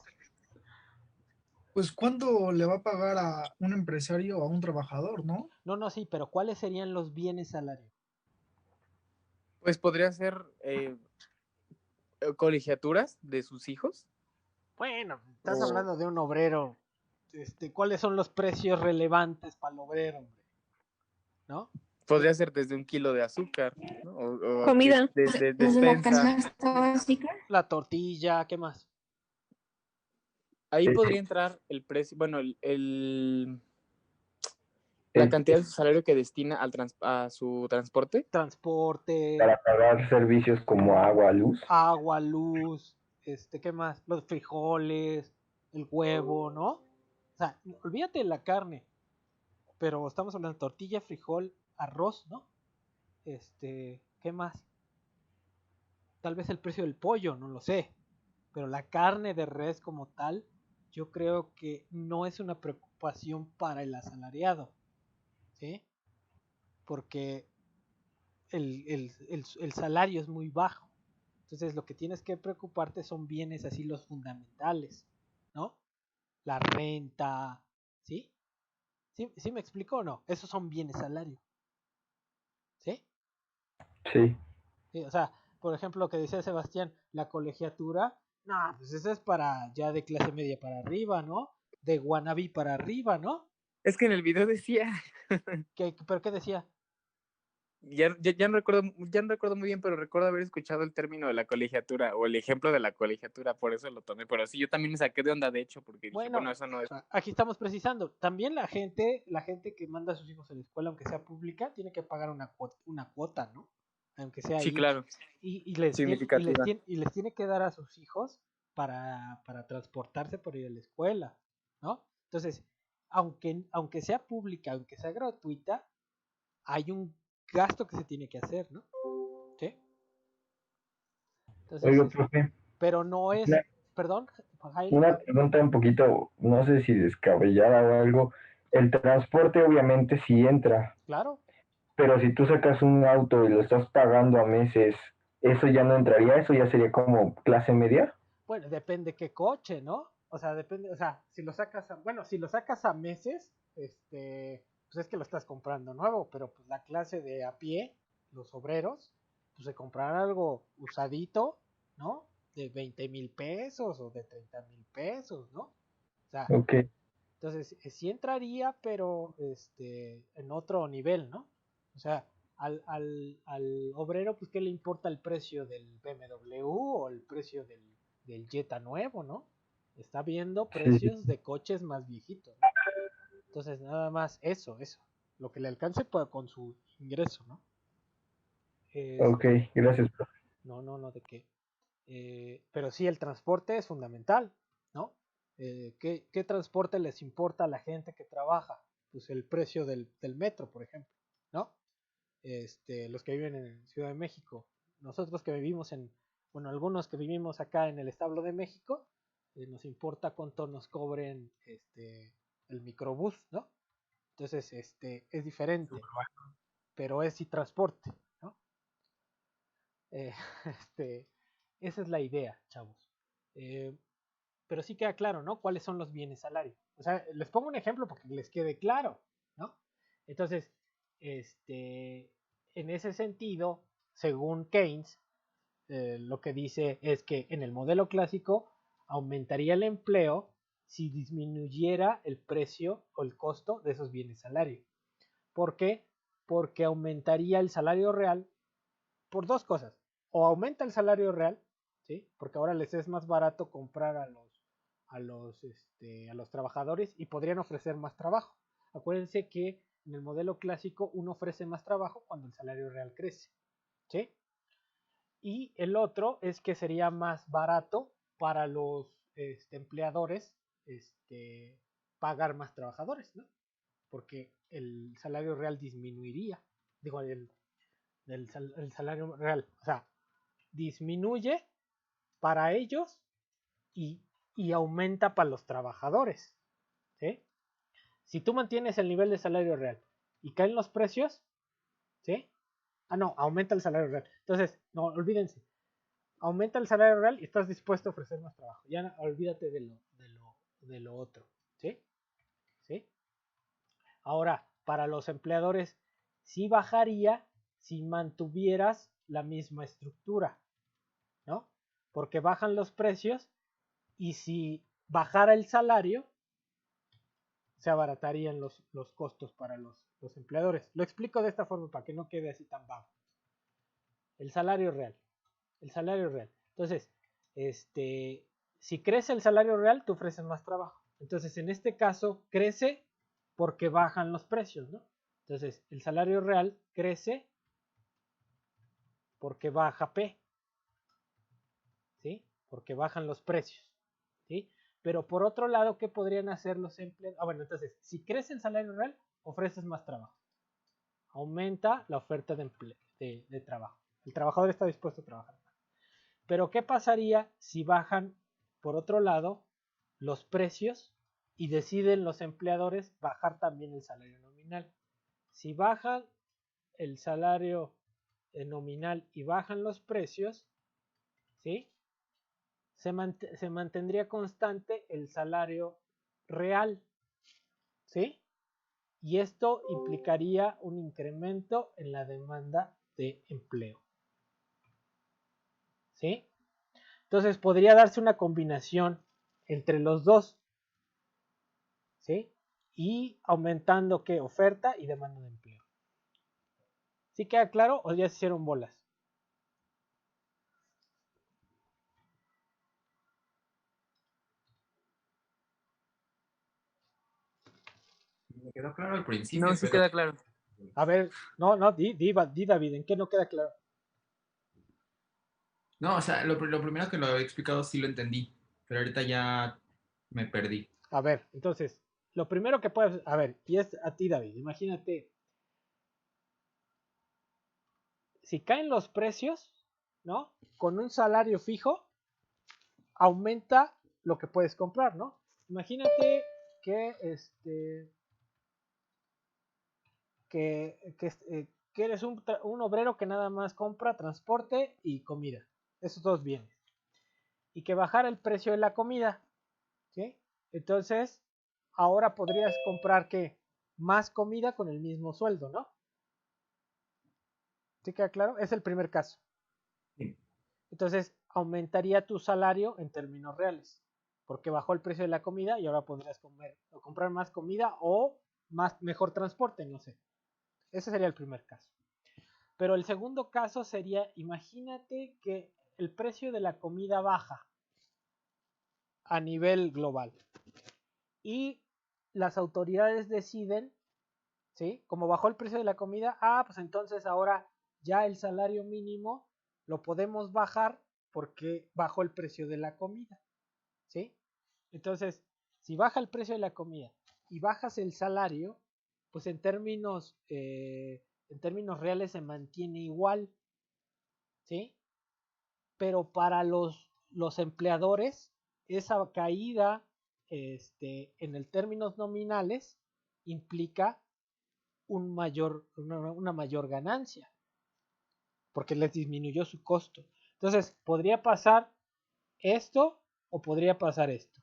Pues, ¿cuánto le va a pagar a un empresario a un trabajador, no? No, sí, pero ¿cuáles serían los bienes salarios? Pues podría ser colegiaturas de sus hijos. Bueno, estás O- hablando de un obrero. ¿Cuáles son los precios relevantes para el obrero, hombre? ¿No? Podría ser desde un kilo de azúcar, ¿no? O Comida. de Desde la despensa. canasta básica. La tortilla, ¿qué más? Ahí eh, podría entrar el precio, bueno, la este, cantidad de su salario que destina a su transporte. Transporte, para pagar servicios como agua, luz. agua, luz, ¿qué más? Los frijoles, el huevo, ¿no? O sea, olvídate de la carne, pero estamos hablando de tortilla, frijol, arroz, ¿no? ¿Qué más? Tal vez el precio del pollo, no lo sé, pero la carne de res como tal, yo creo que no es una preocupación para el asalariado, ¿sí? Porque el salario es muy bajo. Entonces lo que tienes que preocuparte son bienes así los fundamentales, ¿no? La renta, ¿sí? ¿Sí me explico o no? Esos son bienes salarios, ¿sí? Sí. Sí, o sea, por ejemplo, lo que decía Sebastián, la colegiatura, no, pues eso es para ya de clase media para arriba, ¿no? De wannabe para arriba, ¿no? Es que en el video decía, ¿Pero qué decía? ya no recuerdo muy bien, pero recuerdo haber escuchado el término de la colegiatura o el ejemplo de la colegiatura, por eso lo tomé. Pero sí, yo también me saqué de onda, de hecho, porque dije, Bueno, bueno, eso no es. aquí estamos precisando. También la gente que manda a sus hijos a la escuela, aunque sea pública, tiene que pagar una cuota, ¿no? Aunque sea Sí, ahí. claro, significativa. Y les tiene que dar a sus hijos para transportarse por ir a la escuela, ¿no? Entonces, aunque sea pública, aunque sea gratuita, hay un gasto que se tiene que hacer, ¿no? ¿Sí? Entonces, Oiga, profe, pero no es, una, perdón, Jairo. una pregunta un poquito, no sé si descabellada o algo. El transporte obviamente sí entra, Claro. pero si tú sacas un auto y lo estás pagando a meses, ¿eso ya no entraría? ¿Eso ya sería como clase media? Bueno, depende qué coche, ¿no? O sea, depende, o sea, si lo sacas a meses, pues es que lo estás comprando nuevo, pero pues la clase de a pie, los obreros, pues se comprarán algo usadito, ¿no? De 20,000 pesos o de 30,000 pesos, ¿no? O sea, Ok, entonces sí entraría, pero en otro nivel, ¿no? O sea, al obrero, pues, ¿qué le importa el precio del BMW o el precio del Jetta nuevo, ¿no? Está viendo sí, precios de coches más viejitos, ¿no? Entonces, nada más eso, lo que le alcance con su ingreso, ¿no? ok, Este, gracias, profe. no, ¿de qué? Pero sí, el transporte es fundamental, ¿no? ¿Qué transporte les importa a la gente que trabaja? Pues el precio del metro, por ejemplo, ¿no? Los que viven en Ciudad de México, nosotros que vivimos bueno, algunos que vivimos acá en el establo de México, nos importa cuánto nos cobren el microbús, ¿no? Entonces, es diferente, pero es sí transporte, ¿no? Eh, este, esa es la idea, chavos. Eh, pero sí queda claro, ¿no? ¿Cuáles son los bienes salarios? O sea, les pongo un ejemplo porque les quede claro, ¿no? Entonces, en ese sentido, según Keynes, lo que dice es que en el modelo clásico aumentaría el empleo si disminuyera el precio o el costo de esos bienes salarios. ¿Por qué? Porque aumentaría el salario real por dos cosas. O aumenta el salario real, ¿sí? Porque ahora les es más barato comprar a los trabajadores y podrían ofrecer más trabajo. Acuérdense que en el modelo clásico uno ofrece más trabajo cuando el salario real crece, ¿sí? Y el otro es que sería más barato para los empleadores pagar más trabajadores, ¿no? Porque el salario real disminuiría, digo, el salario real, o sea, disminuye para ellos y, y aumenta para los trabajadores, ¿sí? Si tú mantienes el nivel de salario real y caen los precios, ¿sí? Ah, no, aumenta el salario real. Entonces, no, olvídense, aumenta el salario real y estás dispuesto a ofrecer más trabajo. Ya no, olvídate de lo otro, ¿sí? ¿Sí? Ahora, para los empleadores, sí bajaría si mantuvieras la misma estructura, ¿no? Porque bajan los precios y si bajara el salario, se abaratarían los costos para los empleadores. Lo explico de esta forma para que no quede así tan vago. El salario real. El salario real. Entonces, si crece el salario real, te ofrecen más trabajo. Entonces, en este caso, crece porque bajan los precios, ¿no? Entonces, el salario real crece porque baja P, ¿sí? Porque bajan los precios, ¿sí? Pero por otro lado, ¿qué podrían hacer los empleados? Bueno, entonces, si crece el salario real, ofreces más trabajo. Aumenta la oferta de trabajo. El trabajador está dispuesto a trabajar. Pero ¿qué pasaría si bajan, por otro lado, los precios y deciden los empleadores bajar también el salario nominal? Si bajan el salario nominal y bajan los precios, ¿sí? Se mantendría constante el salario real, ¿sí? Y esto implicaría un incremento en la demanda de empleo, ¿sí? Entonces podría darse una combinación entre los dos, ¿sí? y aumentando ¿qué? Oferta y demanda de empleo. ¿Sí queda claro o ya se hicieron bolas? Me quedó claro al principio, No, sí pero queda claro. A ver, no, di David, ¿en qué no queda claro? no, o sea, lo primero que lo he explicado sí lo entendí, pero ahorita ya me perdí. A ver, entonces, lo primero que puedes, a ver, y es a ti, David, imagínate, si caen los precios, ¿no? Con un salario fijo, aumenta lo que puedes comprar, ¿no? Imagínate que, que eres un obrero que nada más compra transporte y comida, esos dos bienes, y que bajara el precio de la comida, ¿sí? Entonces, ahora podrías comprar, ¿qué? Más comida con el mismo sueldo, ¿no? ¿Sí queda claro? Es el primer caso. Sí. Entonces, aumentaría tu salario en términos reales, porque bajó el precio de la comida y ahora podrías comer o comprar más comida o mejor transporte, no sé. Ese sería el primer caso. Pero el segundo caso sería, imagínate que el precio de la comida baja a nivel global y las autoridades deciden, ¿sí? Como bajó el precio de la comida, pues entonces ahora ya el salario mínimo lo podemos bajar porque bajó el precio de la comida, ¿sí? Entonces, si baja el precio de la comida y bajas el salario, pues en términos reales se mantiene igual, ¿sí? Pero para los empleadores, esa caída en el términos nominales implica una mayor ganancia, porque les disminuyó su costo. Entonces, podría pasar esto o podría pasar esto.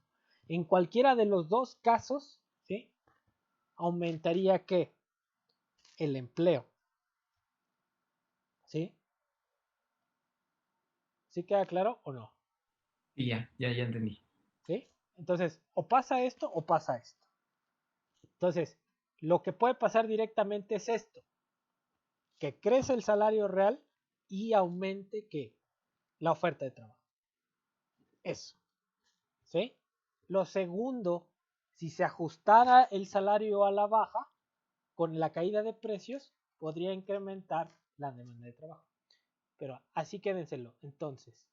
En cualquiera de los dos casos, ¿sí? Aumentaría ¿qué? El empleo, ¿sí? ¿Sí queda claro o no? Y ya entendí. ¿Sí? Entonces, o pasa esto o pasa esto. Entonces, lo que puede pasar directamente es esto, que crece el salario real y aumente ¿qué? La oferta de trabajo. Eso, ¿sí? Lo segundo, si se ajustara el salario a la baja, con la caída de precios, podría incrementar la demanda de trabajo. Pero así quédenselo. Entonces,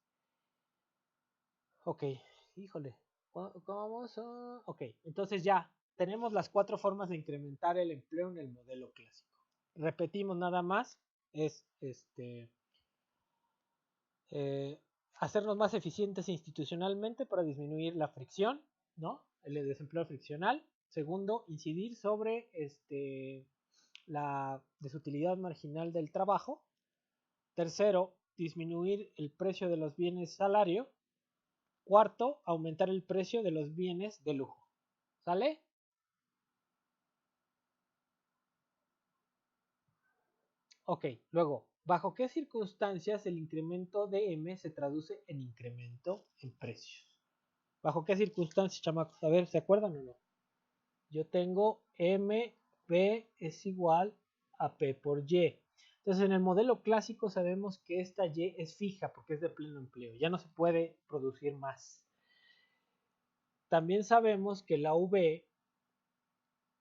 ok, híjole, vamos a... Ok, entonces ya tenemos las 4 formas de incrementar el empleo en el modelo clásico. Repetimos nada más, es hacernos más eficientes institucionalmente para disminuir la fricción, ¿no? El desempleo friccional. Segundo, incidir sobre la desutilidad marginal del trabajo. Tercero, disminuir el precio de los bienes salario. Cuarto, aumentar el precio de los bienes de lujo. ¿Sale? Ok, luego, ¿bajo qué circunstancias el incremento de M se traduce en incremento en precios? ¿Bajo qué circunstancias, chamacos? A ver, ¿se acuerdan o no? Yo tengo MP es igual a P por Y. Entonces, en el modelo clásico sabemos que esta Y es fija porque es de pleno empleo. Ya no se puede producir más. También sabemos que la V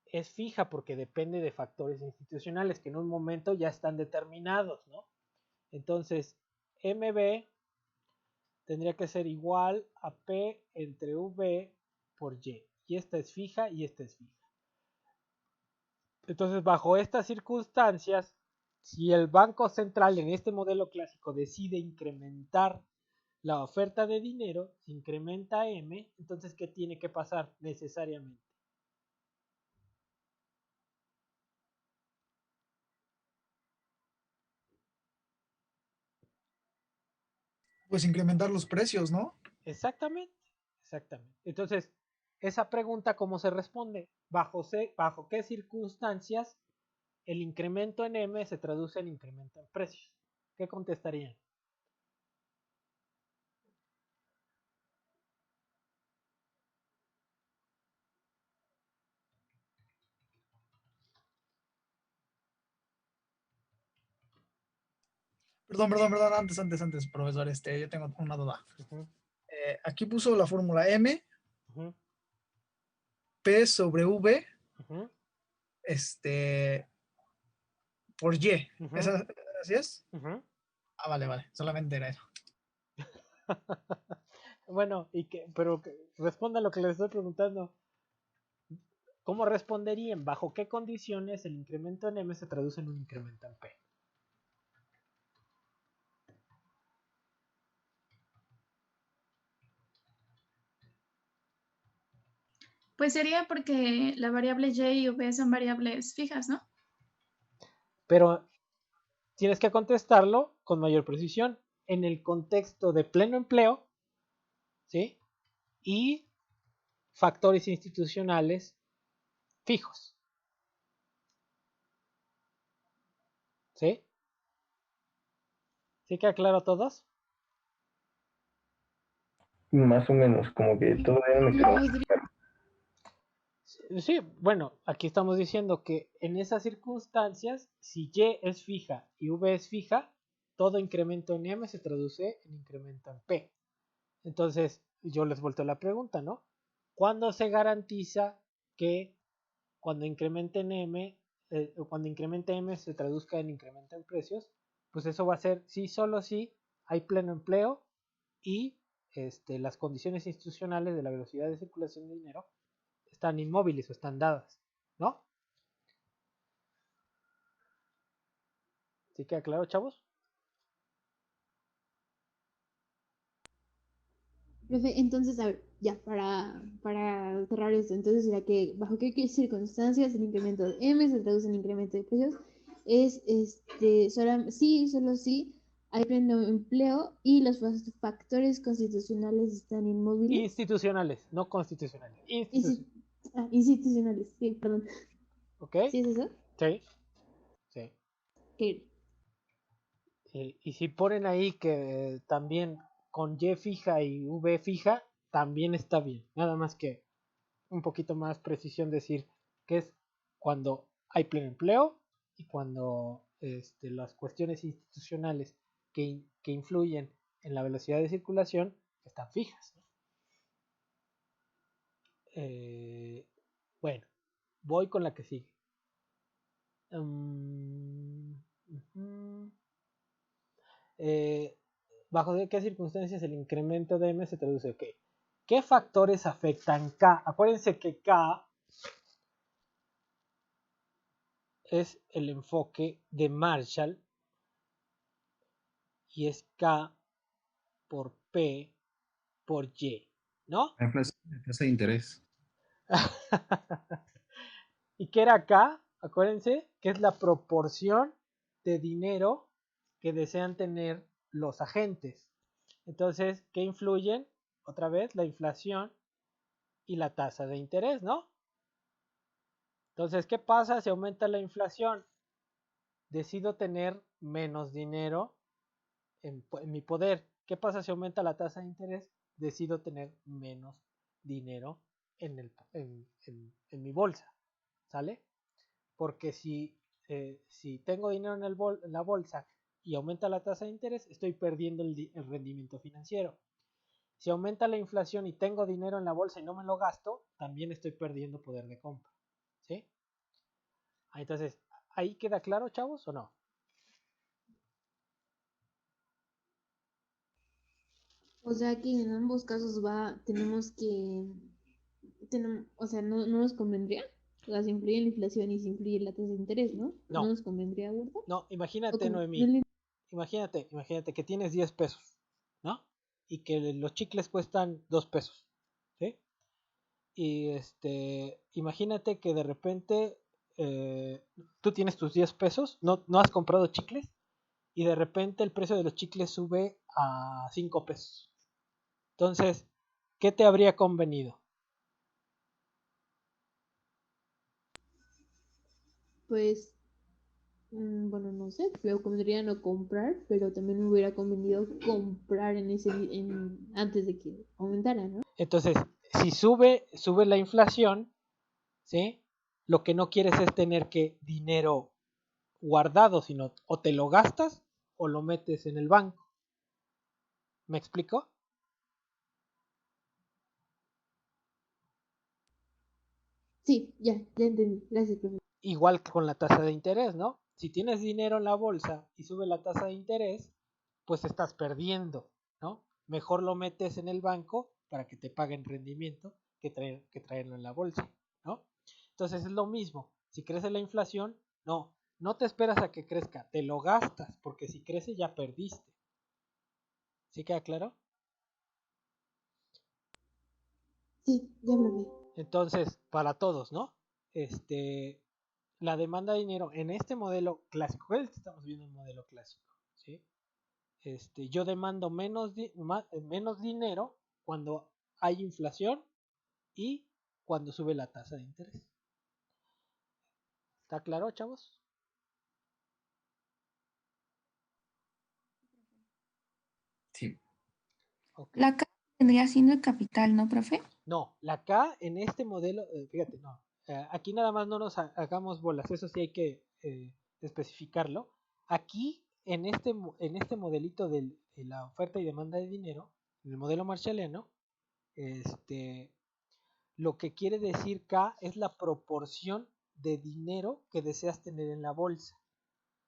es fija porque depende de factores institucionales que en un momento ya están determinados, ¿no? Entonces, MB tendría que ser igual a P entre V por Y. Y esta es fija y esta es fija. Entonces, bajo estas circunstancias, si el Banco Central en este modelo clásico decide incrementar la oferta de dinero, se incrementa M, entonces, ¿qué tiene que pasar necesariamente? Pues incrementar los precios, ¿no? Exactamente, exactamente. Entonces, esa pregunta, ¿cómo se responde? ¿Bajo qué circunstancias el incremento en M se traduce en incremento en precios? ¿Qué contestarían? Perdón, antes, profesor, yo tengo una duda. Ujú, Aquí puso la fórmula M, ujú, P sobre V, ujú, por Y. ujú, ¿Así es? ujú. Ah, vale, solamente era eso. Bueno, pero responda lo que les estoy preguntando. ¿Cómo responderían? ¿Bajo qué condiciones el incremento en M se traduce en un incremento en P? Pues sería porque la variable y y v son variables fijas, ¿no? Pero tienes que contestarlo con mayor precisión en el contexto de pleno empleo, ¿sí? Y factores institucionales fijos, ¿sí? ¿Sí queda claro a todos? Más o menos, como que todavía no me quedó. Sí, bueno, aquí estamos diciendo que en esas circunstancias, si Y es fija y V es fija, todo incremento en M se traduce en incremento en P. Entonces, yo les vuelto la pregunta, ¿no? ¿Cuándo se garantiza que cuando incremente en M, cuando incremente M se traduzca en incremento en precios? Pues eso va a ser sí, solo si hay pleno empleo y las condiciones institucionales de la velocidad de circulación de dinero están inmóviles o están dadas, ¿no? ¿Sí queda claro, chavos? Profe, entonces, a ver, ya, para cerrar esto, entonces será que bajo qué circunstancias el incremento de M se traduce en incremento de precios es solo si hay pleno empleo y los factores constitucionales están inmóviles. Institucionales, no constitucionales. Institucionales, sí, perdón. ¿Ok? ¿Sí es eso? Sí. Sí. ¿Qué? Y si ponen ahí que también con Y fija y V fija, también está bien. Nada más que un poquito más precisión decir que es cuando hay pleno empleo y cuando las cuestiones institucionales que influyen en la velocidad de circulación están fijas, ¿no? Bueno, voy con la que sigue. ¿Bajo qué circunstancias el incremento de M se traduce? Ok. ¿Qué factores afectan K? Acuérdense que K es el enfoque de Marshall y es K por P por Y, ¿no? La tasa de interés. ¿Y qué era K? Acuérdense que es la proporción de dinero que desean tener los agentes. Entonces, ¿qué influyen? Otra vez, la inflación y la tasa de interés, ¿no? Entonces, ¿qué pasa si aumenta la inflación? Decido tener menos dinero en mi poder. ¿Qué pasa si aumenta la tasa de interés? Decido tener menos dinero en mi bolsa, ¿sale? Porque si tengo dinero en la bolsa y aumenta la tasa de interés, estoy perdiendo el rendimiento financiero. Si aumenta la inflación y tengo dinero en la bolsa y no me lo gasto, también estoy perdiendo poder de compra, ¿sí? Entonces, ¿ahí queda claro, chavos, o no? O sea que en ambos casos o sea, no nos convendría. O sea, se influye la inflación y se influye la tasa de interés, ¿no? No. ¿No nos convendría, ¿verdad? No, imagínate, No Noemí. Imagínate que tienes 10 pesos, ¿no? Y que los chicles cuestan 2 pesos, ¿sí? Y imagínate que de repente tú tienes tus 10 pesos, no has comprado chicles, y de repente el precio de los chicles sube a 5 pesos. Entonces, ¿qué te habría convenido? Pues, bueno, no sé, me convendría no comprar, pero también me hubiera convenido comprar antes de que aumentara, ¿no? Entonces, si sube la inflación, ¿sí? Lo que no quieres es tener que dinero guardado, sino o te lo gastas o lo metes en el banco. ¿Me explico? Sí, ya entendí. Gracias, profe. Igual que con la tasa de interés, ¿no? Si tienes dinero en la bolsa y sube la tasa de interés, pues estás perdiendo, ¿no? Mejor lo metes en el banco para que te paguen rendimiento que traerlo en la bolsa, ¿no? Entonces es lo mismo. Si crece la inflación, no te esperas a que crezca, te lo gastas, porque si crece ya perdiste. ¿Sí queda claro? Sí, ya, profe. Entonces, para todos, ¿no? La demanda de dinero en este modelo clásico, estamos viendo un modelo clásico, ¿sí? Yo demando menos dinero cuando hay inflación y cuando sube la tasa de interés. ¿Está claro, chavos? Sí. Okay. La K vendría siendo el capital, ¿no, profe? No, la K en este modelo, fíjate, no. Aquí nada más no nos hagamos bolas, eso sí hay que especificarlo. Aquí, en este modelito de la oferta y demanda de dinero, en el modelo marshalliano, lo que quiere decir K es la proporción de dinero que deseas tener en la bolsa.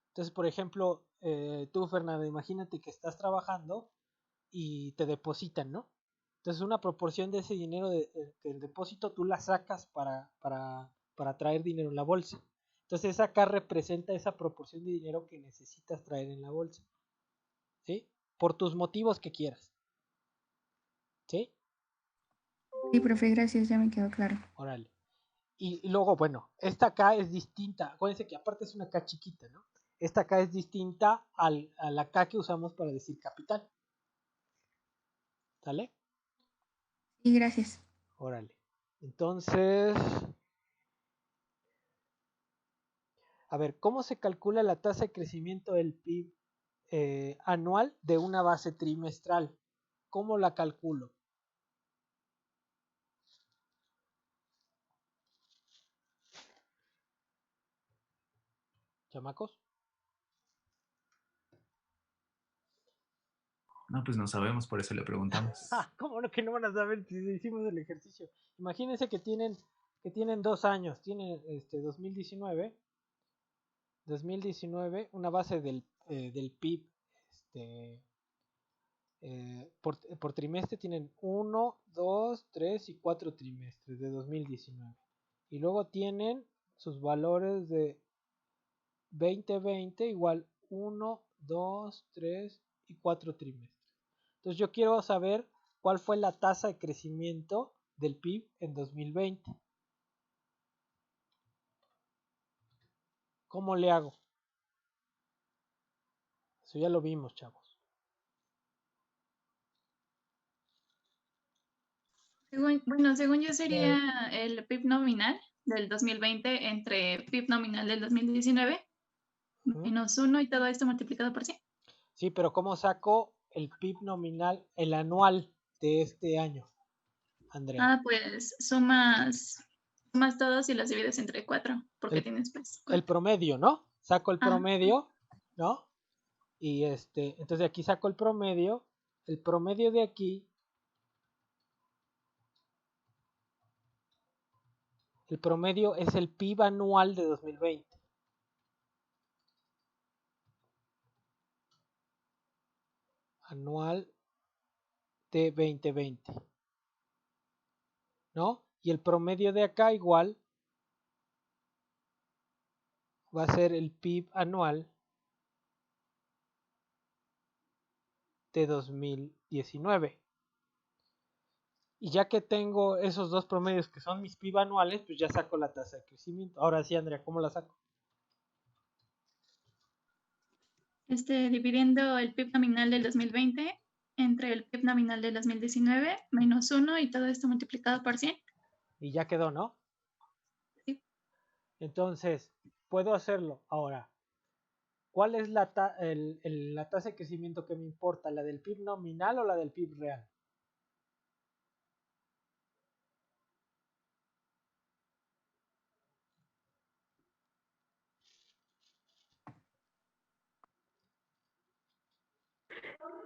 Entonces, por ejemplo, tú, Fernando, imagínate que estás trabajando y te depositan, ¿no? Entonces, una proporción de ese dinero del depósito tú la sacas para traer dinero en la bolsa. Entonces, esa K representa esa proporción de dinero que necesitas traer en la bolsa. ¿Sí? Por tus motivos que quieras. ¿Sí? Sí, profe, gracias, ya me quedó claro. Órale. Y luego, bueno, esta K es distinta. Acuérdense que aparte es una K chiquita, ¿no? Esta K es distinta a la K que usamos para decir capital. ¿Sale? Sí, gracias. Órale. Entonces, a ver, ¿cómo se calcula la tasa de crecimiento del PIB anual de una base trimestral? ¿Cómo la calculo? ¿Chamacos? No, pues no sabemos, por eso le preguntamos. ¿Cómo no que no van a saber si hicimos el ejercicio? Imagínense que tienen 2 años, tienen 2019, una base del PIB por trimestre tienen 1, 2, 3 y 4 trimestres de 2019. Y luego tienen sus valores de 2020 igual 1, 2, 3 y 4 trimestres. Entonces yo quiero saber cuál fue la tasa de crecimiento del PIB en 2020. ¿Cómo le hago? Eso ya lo vimos, chavos. Según yo sería el PIB nominal del 2020 entre PIB nominal del 2019 menos 1 y todo esto multiplicado por 100. Sí, pero ¿cómo saco el PIB nominal, el anual de este año, Andrea? Pues sumas todos y los divides entre 4 porque tienes pues 4. El promedio, ¿no? Saco el promedio, ¿no? Y entonces aquí saco el promedio de aquí, el promedio es el PIB anual de 2020. Anual de 2020, ¿no? Y el promedio de acá igual va a ser el PIB anual de 2019. Y ya que tengo esos dos promedios que son mis PIB anuales, pues ya saco la tasa de crecimiento. Ahora sí, Andrea, ¿cómo la saco? Dividiendo el PIB nominal del 2020 entre el PIB nominal del 2019 menos 1 y todo esto multiplicado por 100. Y ya quedó, ¿no? Sí. Entonces, puedo hacerlo. Ahora, ¿cuál es la tasa de crecimiento que me importa? ¿La del PIB nominal o la del PIB real?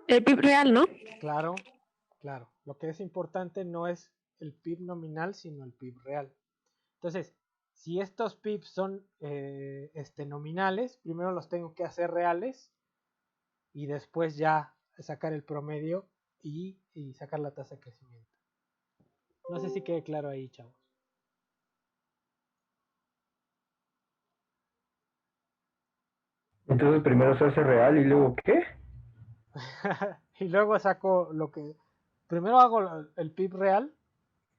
El PIB real, ¿no? Claro, claro. Lo que es importante no es el PIB nominal, sino el PIB real. Entonces, si estos PIB son nominales, primero los tengo que hacer reales y después ya sacar el promedio y sacar la tasa de crecimiento. No sé si quede claro ahí, chavos. Entonces primero se hace real y luego ¿qué? Y luego saco primero hago el PIB real.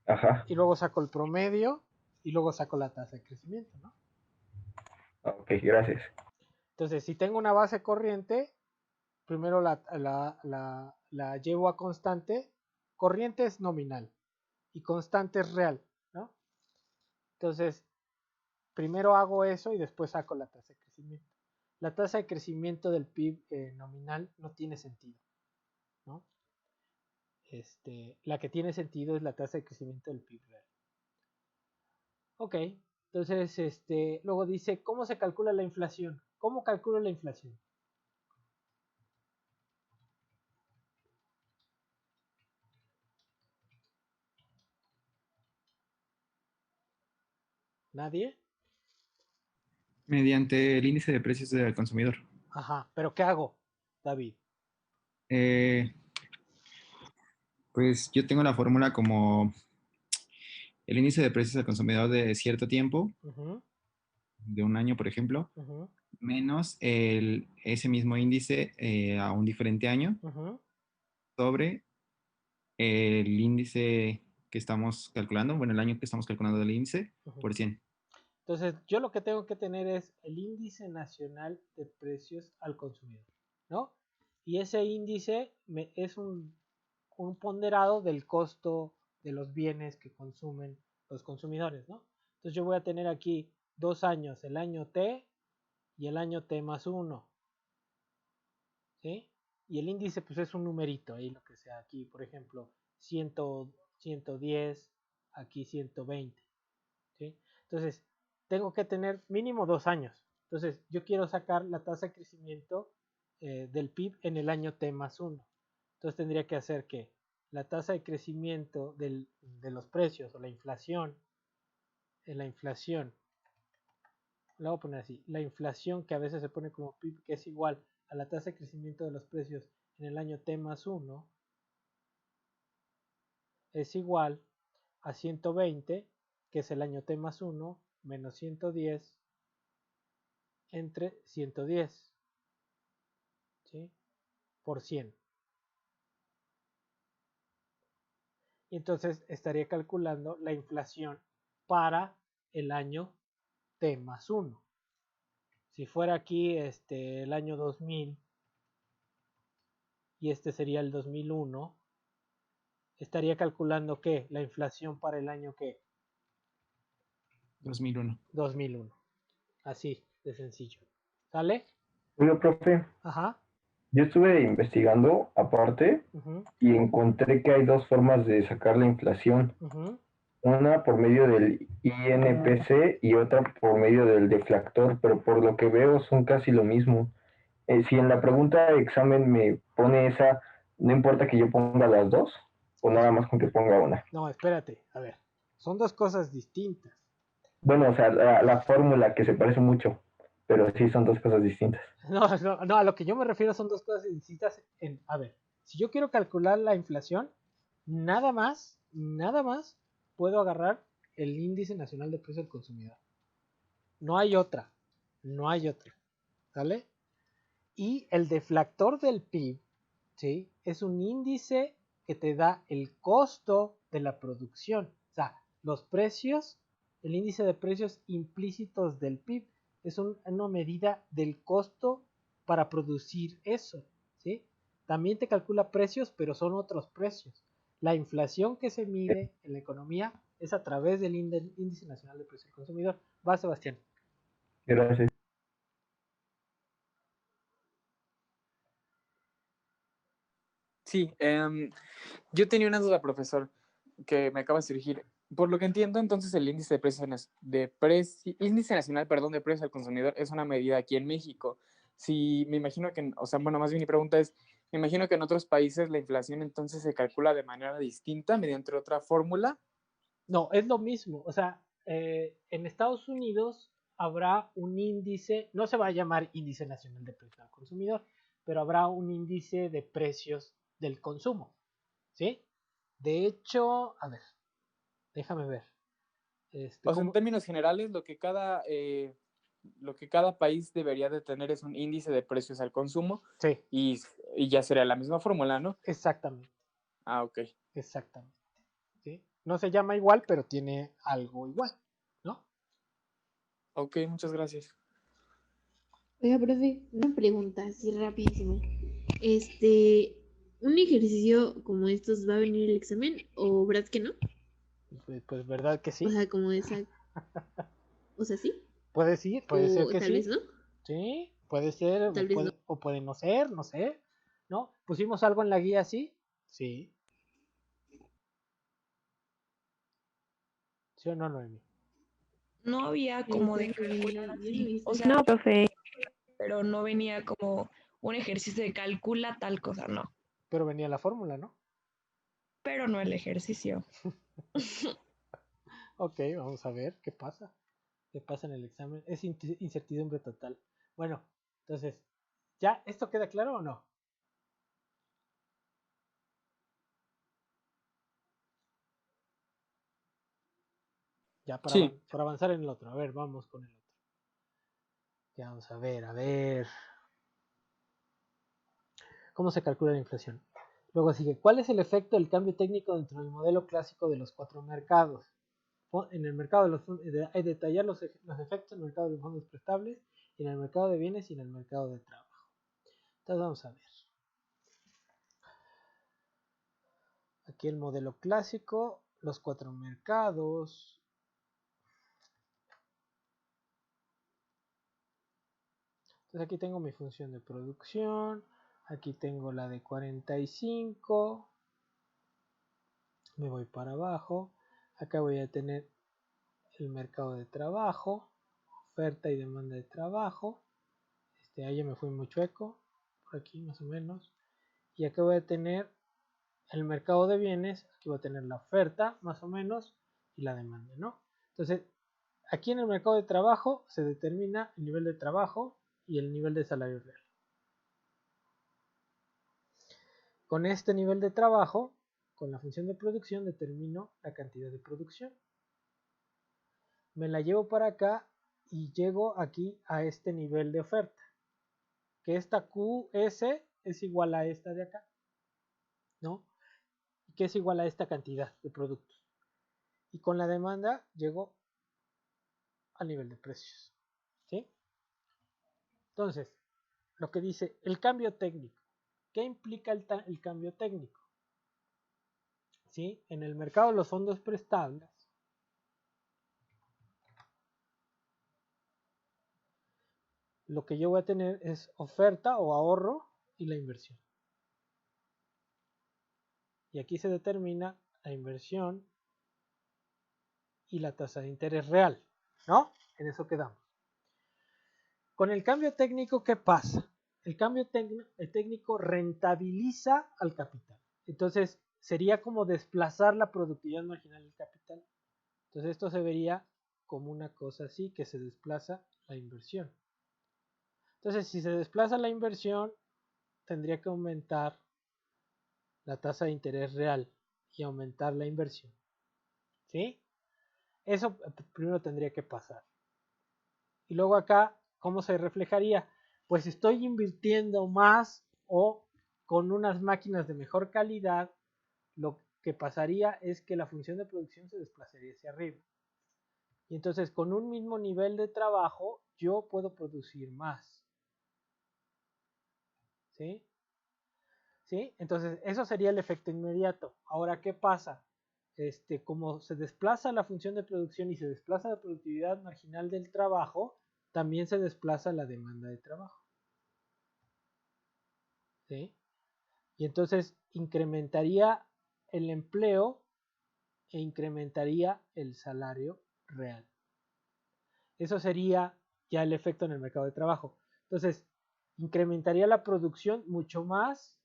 Ajá. Y luego saco el promedio y luego saco la tasa de crecimiento, ¿no? Ok, gracias. Entonces, si tengo una base corriente, primero la llevo a constante. Corriente es nominal y constante es real, ¿no? Entonces, primero hago eso y después saco la tasa de crecimiento. La tasa de crecimiento del PIB nominal no tiene sentido, ¿no? La que tiene sentido es la tasa de crecimiento del PIB real. Ok, entonces luego dice, ¿cómo se calcula la inflación? ¿Cómo calculo la inflación? ¿Nadie? Mediante el índice de precios del consumidor. Ajá, pero ¿qué hago, David? Pues yo tengo la fórmula como el índice de precios al consumidor de cierto tiempo, de un año, por ejemplo, menos ese mismo índice a un diferente año, sobre el índice que estamos calculando, bueno, el año que estamos calculando del índice, por 100. Entonces, yo lo que tengo que tener es el índice nacional de precios al consumidor, ¿no? Y ese índice es un ponderado del costo de los bienes que consumen los consumidores, ¿no? Entonces yo voy a tener aquí 2 años, el año T y el año T más 1, ¿sí? Y el índice pues es un numerito, ahí lo que sea aquí, por ejemplo, 100, 110, aquí 120, ¿sí? Entonces, tengo que tener mínimo 2 años. Entonces, yo quiero sacar la tasa de crecimiento del PIB en el año T más 1. Entonces, tendría que hacer que la tasa de crecimiento de los precios o la inflación, la voy a poner así, la inflación que a veces se pone como PIB, que es igual a la tasa de crecimiento de los precios en el año T más 1, es igual a 120, que es el año T más 1, menos 110 entre 110, ¿sí? Por 100. Y entonces estaría calculando la inflación para el año T más 1. Si fuera aquí el año 2000 y este sería el 2001, estaría calculando ¿qué? La inflación para el año ¿qué? 2001. 2001. Así de sencillo. ¿Sale? Oiga, profe. Ajá. Yo estuve investigando aparte y encontré que hay 2 formas de sacar la inflación. Una por medio del INPC y otra por medio del deflactor, pero por lo que veo son casi lo mismo. Si en la pregunta de examen me pone esa, ¿no importa que yo ponga las 2? ¿O nada más con que ponga una? No, espérate, a ver. Son 2 cosas distintas. Bueno, o sea, la fórmula que se parece mucho, pero sí son 2 cosas distintas. No, a lo que yo me refiero son 2 cosas distintas. A ver, si yo quiero calcular la inflación, nada más puedo agarrar el índice nacional de precios del consumidor. No hay otra, ¿sale? Y el deflactor del PIB, ¿sí? Es un índice que te da el costo de la producción. O sea, los precios, el índice de precios implícitos del PIB es una medida del costo para producir eso, ¿sí? También te calcula precios, pero son otros precios. La inflación que se mide en la economía es a través del índice nacional de precios del consumidor. Va, Sebastián. Gracias. Sí, yo tenía una duda, profesor, que me acaba de surgir. Por lo que entiendo, entonces el índice de precios índice nacional, perdón, de precios al consumidor es una medida aquí en México. Si me imagino que, o sea, bueno, más bien mi pregunta es, Me imagino que en otros países la inflación entonces se calcula de manera distinta mediante otra fórmula. No, es lo mismo. O sea, en Estados Unidos habrá un índice, no se va a llamar índice nacional de precios al consumidor, pero habrá un índice de precios del consumo, ¿sí? De hecho, a ver, déjame ver. O sea, en términos generales, lo que cada país debería de tener es un índice de precios al consumo. Sí. Y ya sería la misma fórmula, ¿no? Exactamente. Ah, ok. Exactamente. ¿Sí? No se llama igual, pero tiene algo igual, ¿no? Ok, muchas gracias. Oiga, profe, una pregunta así rapidísimo. ¿Un ejercicio como estos va a venir el examen o verdad que no? Pues verdad que sí. O sea, como esa... O sea, sí. Puede sí, puede ser que tal sí. vez no. Sí, puede ser, Tal vez no. o puede no ser, no sé. ¿No? ¿Pusimos algo en la guía así? Sí. ¿Sí o no, Noemi? No había como de calcular así. O sea, No, profe. pero no venía como un ejercicio de calcula tal cosa, no. Pero venía la fórmula, ¿no? Pero no el ejercicio. Ok, vamos a ver qué pasa. ¿Qué pasa en el examen? Es incertidumbre total. Bueno, entonces, ¿ya esto queda claro o no? Ya para, Sí. para avanzar en el otro. A ver, vamos con el otro. Ya vamos a ver, a ver. ¿Cómo se calcula la inflación? Luego sigue, ¿cuál es el efecto del cambio técnico dentro del modelo clásico de los 4 mercados? En el mercado de los fondos, hay detallar los efectos en el mercado de los fondos prestables, en el mercado de bienes y en el mercado de trabajo. Entonces vamos a ver. Aquí el modelo clásico, los 4 mercados. Entonces aquí tengo mi función de producción, aquí tengo la de 45, me voy para abajo, acá voy a tener el mercado de trabajo, oferta y demanda de trabajo, ahí ya me fui muy chueco, por aquí más o menos, y acá voy a tener el mercado de bienes, aquí voy a tener la oferta más o menos y la demanda, ¿no? Entonces, aquí en el mercado de trabajo se determina el nivel de trabajo y el nivel de salario real. Con este nivel de trabajo, con la función de producción, determino la cantidad de producción. Me la llevo para acá y llego aquí a este nivel de oferta. Que esta QS es igual a esta de acá, ¿no? Y que es igual a esta cantidad de productos. Y con la demanda llego al nivel de precios, ¿sí? Entonces, lo que dice el cambio técnico. ¿Qué implica el cambio técnico? ¿Sí? En el mercado de los fondos prestables, lo que yo voy a tener es oferta o ahorro y la inversión. Y aquí se determina la inversión y la tasa de interés real, ¿no? En eso quedamos. Con el cambio técnico, ¿qué pasa? El cambio técnico rentabiliza al capital. Entonces, sería como desplazar la productividad marginal del capital. Entonces, esto se vería como una cosa así, que se desplaza la inversión. Entonces, si se desplaza la inversión, tendría que aumentar la tasa de interés real y aumentar la inversión. ¿Sí? Eso primero tendría que pasar. Y luego acá, ¿cómo se reflejaría? Pues estoy invirtiendo más o con unas máquinas de mejor calidad, lo que pasaría es que la función de producción se desplazaría hacia arriba. Y entonces con un mismo nivel de trabajo yo puedo producir más. ¿Sí? ¿Sí? Entonces eso sería el efecto inmediato. Ahora, ¿qué pasa? Como se desplaza la función de producción y se desplaza la productividad marginal del trabajo, también se desplaza la demanda de trabajo. ¿Sí? Y entonces incrementaría el empleo e incrementaría el salario real. Eso sería ya el efecto en el mercado de trabajo. Entonces, incrementaría la producción mucho más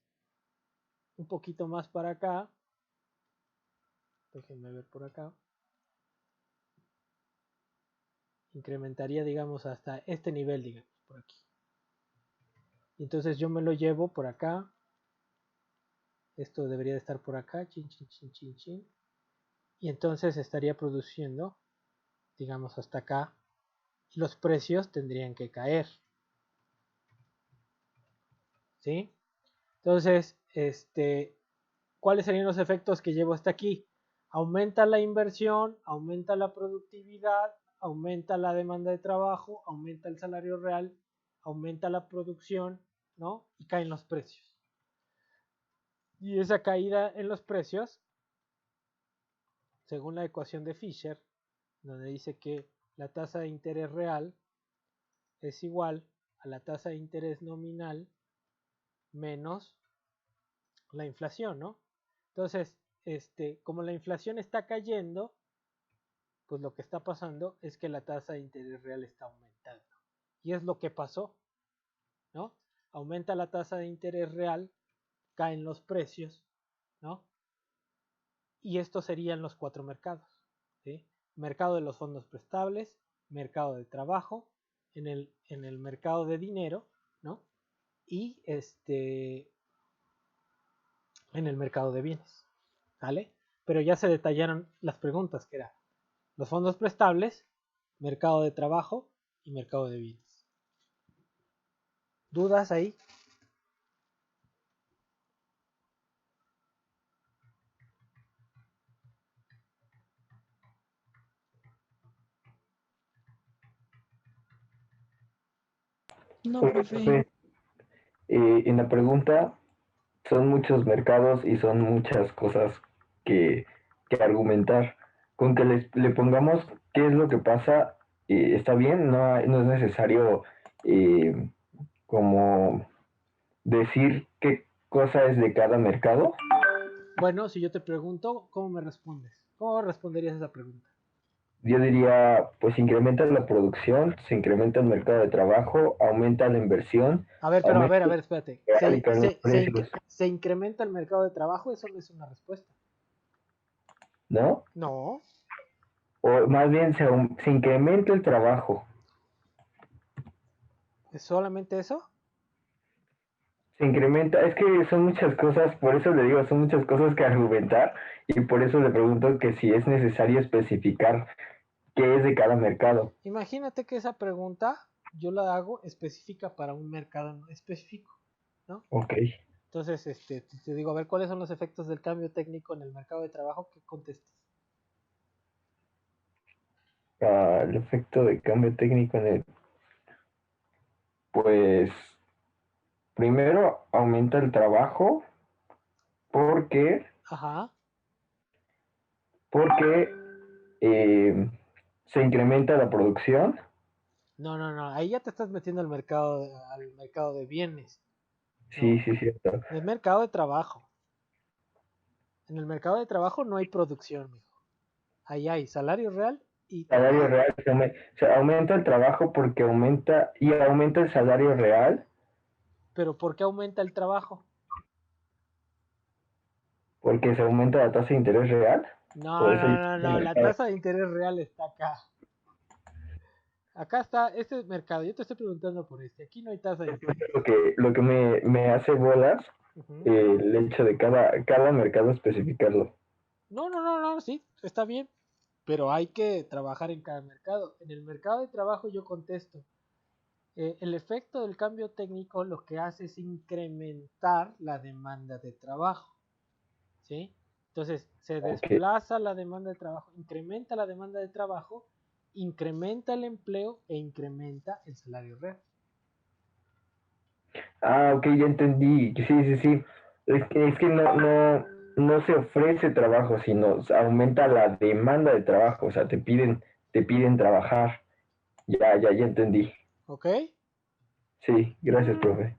un poquito más para acá. Déjenme ver por acá. Incrementaría, digamos, hasta este nivel, digamos, por aquí. Y entonces yo me lo llevo por acá. Esto debería de estar por acá. Chin, chin, chin, chin, chin. Y entonces estaría produciendo, digamos, hasta acá. Y los precios tendrían que caer. ¿Sí? Entonces, ¿cuáles serían los efectos que llevo hasta aquí? Aumenta la inversión, aumenta la productividad, aumenta la demanda de trabajo, aumenta el salario real, aumenta la producción, ¿no? Y caen los precios. Y esa caída en los precios, según la ecuación de Fisher, donde dice que la tasa de interés real es igual a la tasa de interés nominal menos la inflación, ¿no? Entonces, como la inflación está cayendo, pues lo que está pasando es que la tasa de interés real está aumentando. Y es lo que pasó, ¿no? Aumenta la tasa de interés real, caen los precios, ¿no? Y estos serían los 4 mercados, ¿sí? Mercado de los fondos prestables, mercado de trabajo, en el mercado de dinero, ¿no? Y en el mercado de bienes, ¿vale? Pero ya se detallaron las preguntas, que eran los fondos prestables, mercado de trabajo y mercado de bienes. ¿Dudas ahí? No, profe. En la pregunta son muchos mercados y son muchas cosas que, que argumentar. Con que le pongamos qué es lo que pasa, está bien, no es necesario eh, como decir qué cosa es de cada mercado. Bueno, si yo te pregunto, ¿cómo me respondes? ¿Cómo responderías a esa pregunta? Yo diría, pues incrementa la producción, se incrementa el mercado de trabajo, aumenta la inversión. A ver, pero a ver, espérate. ¿Se incrementa el mercado de trabajo? Eso no es una respuesta. ¿No? No. O más bien se incrementa el trabajo. ¿Es solamente eso? Se incrementa, es que son muchas cosas, por eso le digo, son muchas cosas que argumentar y por eso le pregunto que si es necesario especificar qué es de cada mercado. Imagínate que esa pregunta yo la hago específica para un mercado específico, ¿no? Ok. Entonces, te digo, a ver, ¿cuáles son los efectos del cambio técnico en el mercado de trabajo? ¿Qué contestas? El efecto de cambio técnico en el... Pues primero aumenta el trabajo porque Ajá. eh, se incrementa la producción. No, ahí ya te estás metiendo al mercado de bienes. Sí, No, sí, cierto. el mercado de trabajo. En el mercado de trabajo no hay producción, mijo. Ahí hay salario real y Salario trabajo. real, se aumenta el trabajo porque aumenta el salario real. Pero ¿por qué aumenta el trabajo? Porque se aumenta la tasa de interés real. No, la tasa de interés real está acá. Acá está este mercado. Yo te estoy preguntando por este. Aquí no hay tasa de interés. Lo que me hace bolas, el hecho de cada mercado especificarlo. No, sí, está bien. Pero hay que trabajar en cada mercado. En el mercado de trabajo yo contesto. El efecto del cambio técnico lo que hace es incrementar la demanda de trabajo. ¿Sí? Entonces se desplaza la demanda de trabajo, incrementa la demanda de trabajo, incrementa el empleo e incrementa el salario real. Ok, ya entendí. Sí. Es que no se ofrece trabajo, sino aumenta la demanda de trabajo. O sea, te piden trabajar. Ya entendí. ¿Ok? Sí, gracias, profe.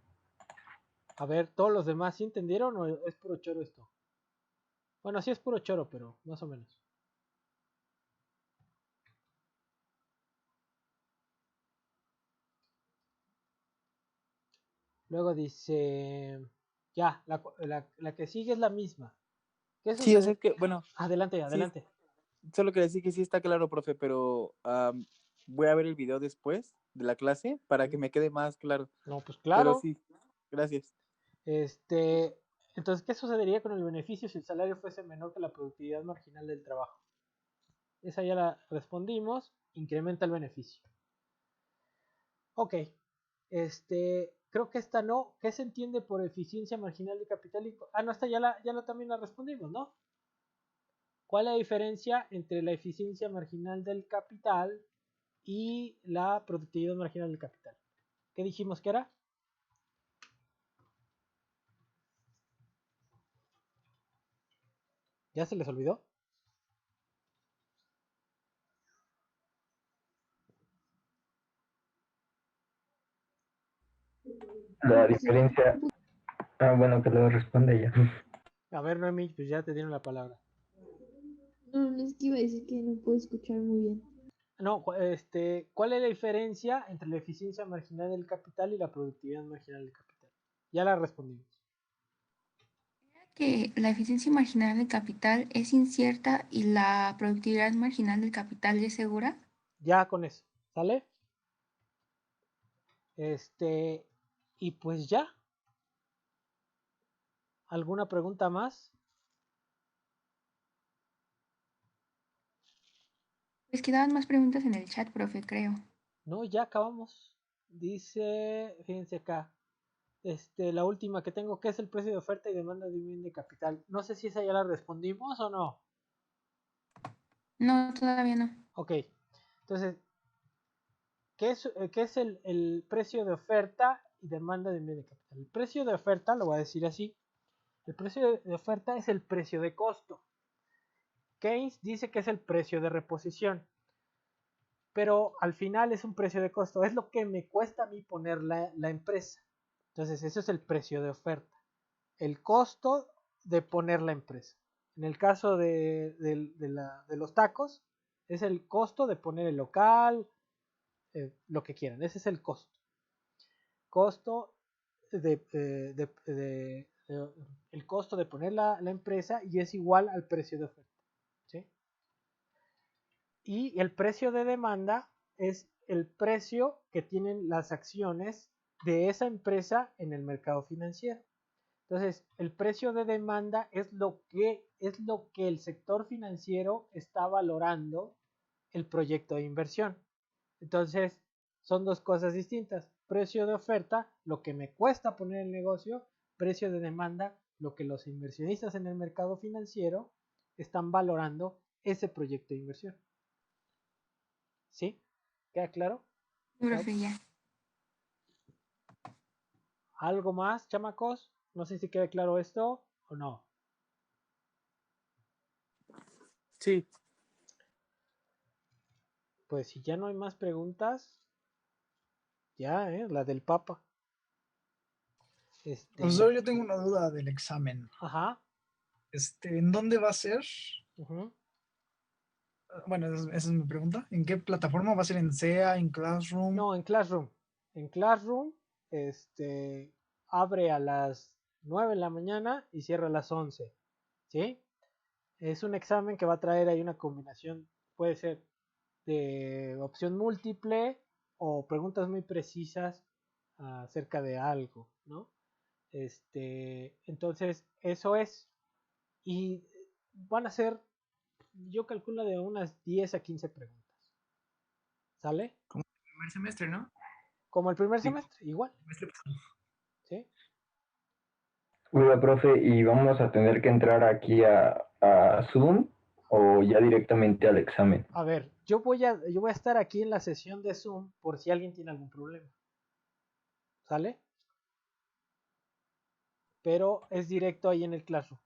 A ver, ¿todos los demás sí entendieron o es puro choro esto? Bueno, sí es puro choro, pero más o menos. Luego dice, Ya, la que sigue es la misma. ¿Qué Sí, o sea, sucede? es que, bueno, Adelante, sí, adelante. solo quería decir que sí está claro, profe, pero voy a ver el video después de la clase para que me quede más claro. No, pues Pero claro. sí, gracias. Entonces, ¿qué sucedería con el beneficio si el salario fuese menor que la productividad marginal del trabajo? Esa ya la respondimos. Incrementa el beneficio. Ok. Creo que esta no. ¿Qué se entiende por eficiencia marginal de capital? No, esta también la respondimos, ¿no? ¿Cuál es la diferencia entre la eficiencia marginal del capital y la productividad marginal del capital? ¿Qué dijimos que era? ¿Ya se les olvidó? La diferencia... bueno, que lo responde ella. A ver, Noemí, pues ya te dieron la palabra. No, es que iba a decir que no puedo escuchar muy bien. No, ¿cuál es la diferencia entre la eficiencia marginal del capital y la productividad marginal del capital? Ya la respondimos. Que la eficiencia marginal del capital es incierta y la productividad marginal del capital es segura. Ya con eso, ¿sale? Y pues ya. ¿Alguna pregunta más? Pues quedaban más preguntas en el chat, profe, creo. No, ya acabamos. Dice, fíjense acá. La última que tengo, ¿qué es el precio de oferta y demanda de un bien de capital? No sé si esa ya la respondimos o no. No, todavía no. Ok. Entonces, ¿qué es el precio de oferta y demanda de un bien de capital? El precio de oferta, lo voy a decir así. El precio de oferta es el precio de costo. Keynes dice que es el precio de reposición. Pero al final es un precio de costo. Es lo que me cuesta a mí poner la empresa. Entonces, eso es el precio de oferta. El costo de poner la empresa. En el caso de los tacos, es el costo de poner el local, lo que quieran. Ese es el costo. Costo el costo de poner la empresa y es igual al precio de oferta. ¿Sí? Y el precio de demanda es el precio que tienen las acciones de esa empresa en el mercado financiero. Entonces, el precio de demanda es lo que el sector financiero está valorando el proyecto de inversión. Entonces, son dos cosas distintas. Precio de oferta, lo que me cuesta poner el negocio. Precio de demanda, lo que los inversionistas en el mercado financiero están valorando ese proyecto de inversión. ¿Sí? ¿Queda claro? Profe, ya. ¿Algo más, chamacos? No sé si queda claro esto o no. Sí. Pues si ya no hay más preguntas, ya, la del Papa. Profesor, yo tengo una duda del examen. Ajá. ¿En dónde va a ser? Uh-huh. Bueno, esa es mi pregunta. ¿En qué plataforma va a ser? ¿En SEA, en Classroom? No, en Classroom. En Classroom, abre a las 9 de la mañana y cierra a las 11. ¿Sí? Es un examen que va a traer ahí una combinación, puede ser de opción múltiple o preguntas muy precisas acerca de algo, ¿no? Entonces, eso es. Y van a ser, yo calculo, de unas 10 a 15 preguntas. ¿Sale? Como el primer semestre, ¿no? Como el primer semestre, igual. ¿Sí? Oiga, profe, ¿y vamos a tener que entrar aquí a Zoom o ya directamente al examen? A ver, yo voy a estar aquí en la sesión de Zoom por si alguien tiene algún problema. ¿Sale? Pero es directo ahí en el Classroom,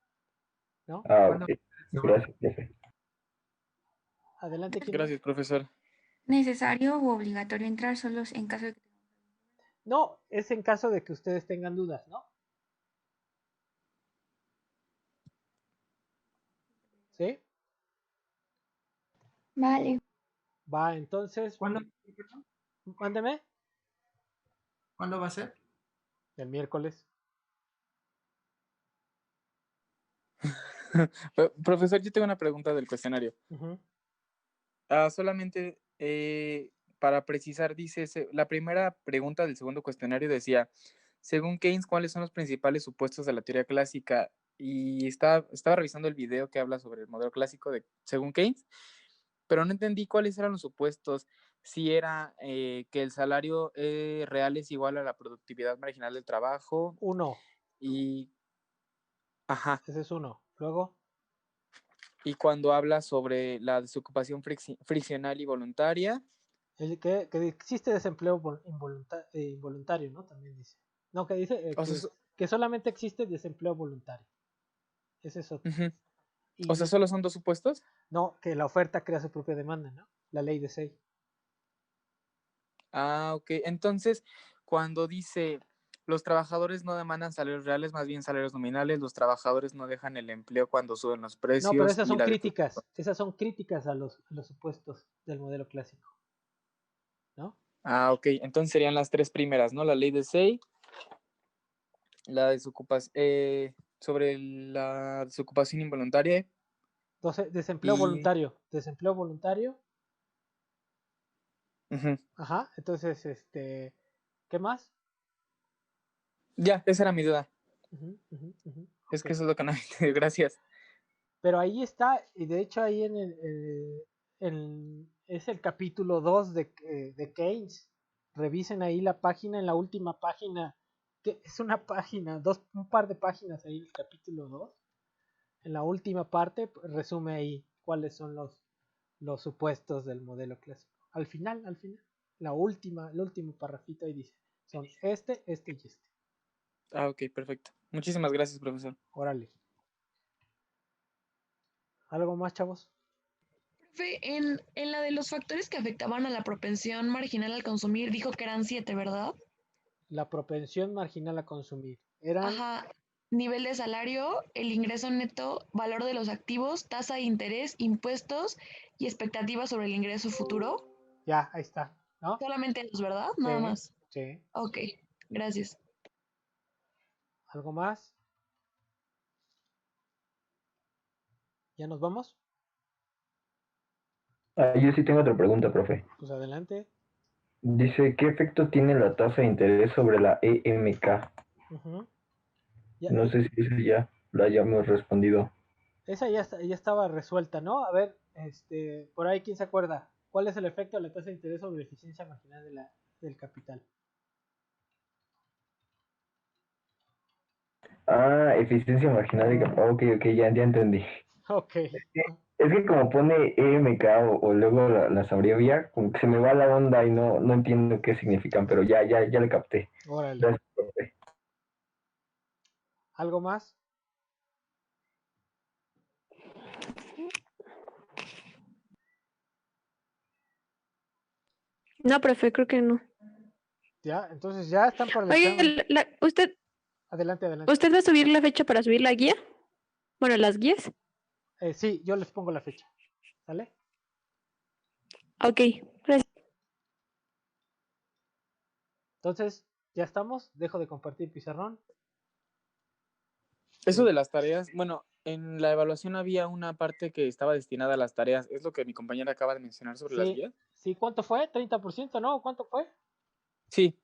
¿no? Ok. Gracias, profe. Adelante. Gracias, profesor. ¿Necesario o obligatorio entrar solo en caso de que... No, es en caso de que ustedes tengan dudas, ¿no? ¿Sí? Vale. Va, entonces. ¿Cuándo? Mándeme. ¿Cuándo va a ser? El miércoles. Profesor, yo tengo una pregunta del cuestionario. Solamente para precisar, dice, la primera pregunta del segundo cuestionario decía, según Keynes, ¿cuáles son los principales supuestos de la teoría clásica? Y estaba revisando el video que habla sobre el modelo clásico según Keynes, pero no entendí cuáles eran los supuestos. Si era que el salario real es igual a la productividad marginal del trabajo. 1. Ajá. Ese es 1. Luego. Y cuando habla sobre la desocupación friccional y voluntaria. Que existe desempleo involuntario, ¿no? También dice. No, que dice que solamente existe desempleo voluntario. Ese es otro. O sea, ¿solo son 2 supuestos? No, que la oferta crea su propia demanda, ¿no? La ley de Say. Ah, ok. Entonces, cuando dice los trabajadores no demandan salarios reales, más bien salarios nominales, los trabajadores no dejan el empleo cuando suben los precios. No, pero esas son críticas. Esas son críticas a los supuestos del modelo clásico, ¿no? Ah, ok. Entonces serían las 3 primeras, ¿no? La ley de Say, la desocupación, sobre la desocupación involuntaria. Entonces, desempleo voluntario. Desempleo voluntario. Ajá. Entonces, ¿qué más? Ya, esa era mi duda. Es que eso es lo que no entiendo. Gracias. Pero ahí está, y de hecho ahí es el capítulo 2 de Keynes. Revisen ahí la página, en la última página, que es una página, un par de páginas ahí, el capítulo 2. En la última parte resume ahí cuáles son los supuestos del modelo clásico. Al final, el último parrafito ahí dice, son este y este. Ah, ok, perfecto. Muchísimas gracias, profesor. Órale. ¿Algo más, chavos? Profe, en la de los factores que afectaban a la propensión marginal al consumir, dijo que eran 7, ¿verdad? La propensión marginal a consumir. Ajá. Nivel de salario, el ingreso neto, valor de los activos, tasa de interés, impuestos y expectativas sobre el ingreso futuro. Ya, ahí está, ¿no? Solamente los, ¿verdad? Nada más. Sí. Ok, gracias. ¿Algo más? ¿Ya nos vamos? Yo sí tengo otra pregunta, profe. Pues adelante. Dice, ¿qué efecto tiene la tasa de interés sobre la EMK? No sé si esa ya la hayamos respondido. Esa ya estaba resuelta, ¿no? A ver, por ahí, ¿quién se acuerda? ¿Cuál es el efecto de la tasa de interés sobre la eficiencia marginal del capital? Eficiencia marginal de capital. Ok, ya entendí. Ok. Es que como pone EMK o luego las abrevia, como que se me va la onda y no entiendo qué significan, pero ya le capté. Órale. Gracias, profe. ¿Algo más? No, profe, creo que no. Ya, entonces ya están para el examen. Oye, usted... Adelante. ¿Usted va a subir la fecha para subir la guía? Bueno, las guías. Sí, yo les pongo la fecha. ¿Sale? Ok, gracias. Entonces, ya estamos. Dejo de compartir pizarrón. Eso de las tareas, bueno, en la evaluación había una parte que estaba destinada a las tareas. ¿Es lo que mi compañera acaba de mencionar sobre las guías? Sí, ¿cuánto fue? ¿30%, no? ¿Cuánto fue? Sí.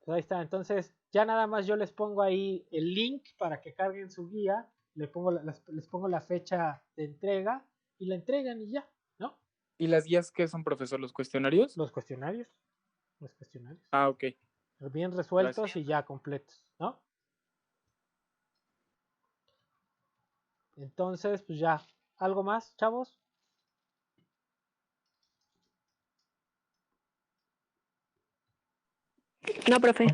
Pues ahí está. Entonces, ya nada más yo les pongo ahí el link para que carguen su guía. Les pongo la fecha de entrega y la entregan y ya, ¿no? ¿Y las guías qué son, profesor? ¿Los cuestionarios? Los cuestionarios. Ah, ok. Bien resueltos. Gracias. Y ya completos, ¿no? Entonces, pues ya. ¿Algo más, chavos? No, profe.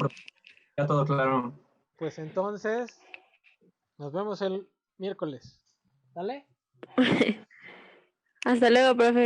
Ya todo claro. Pues entonces, nos vemos el miércoles. ¿Sale? Hasta luego, profe.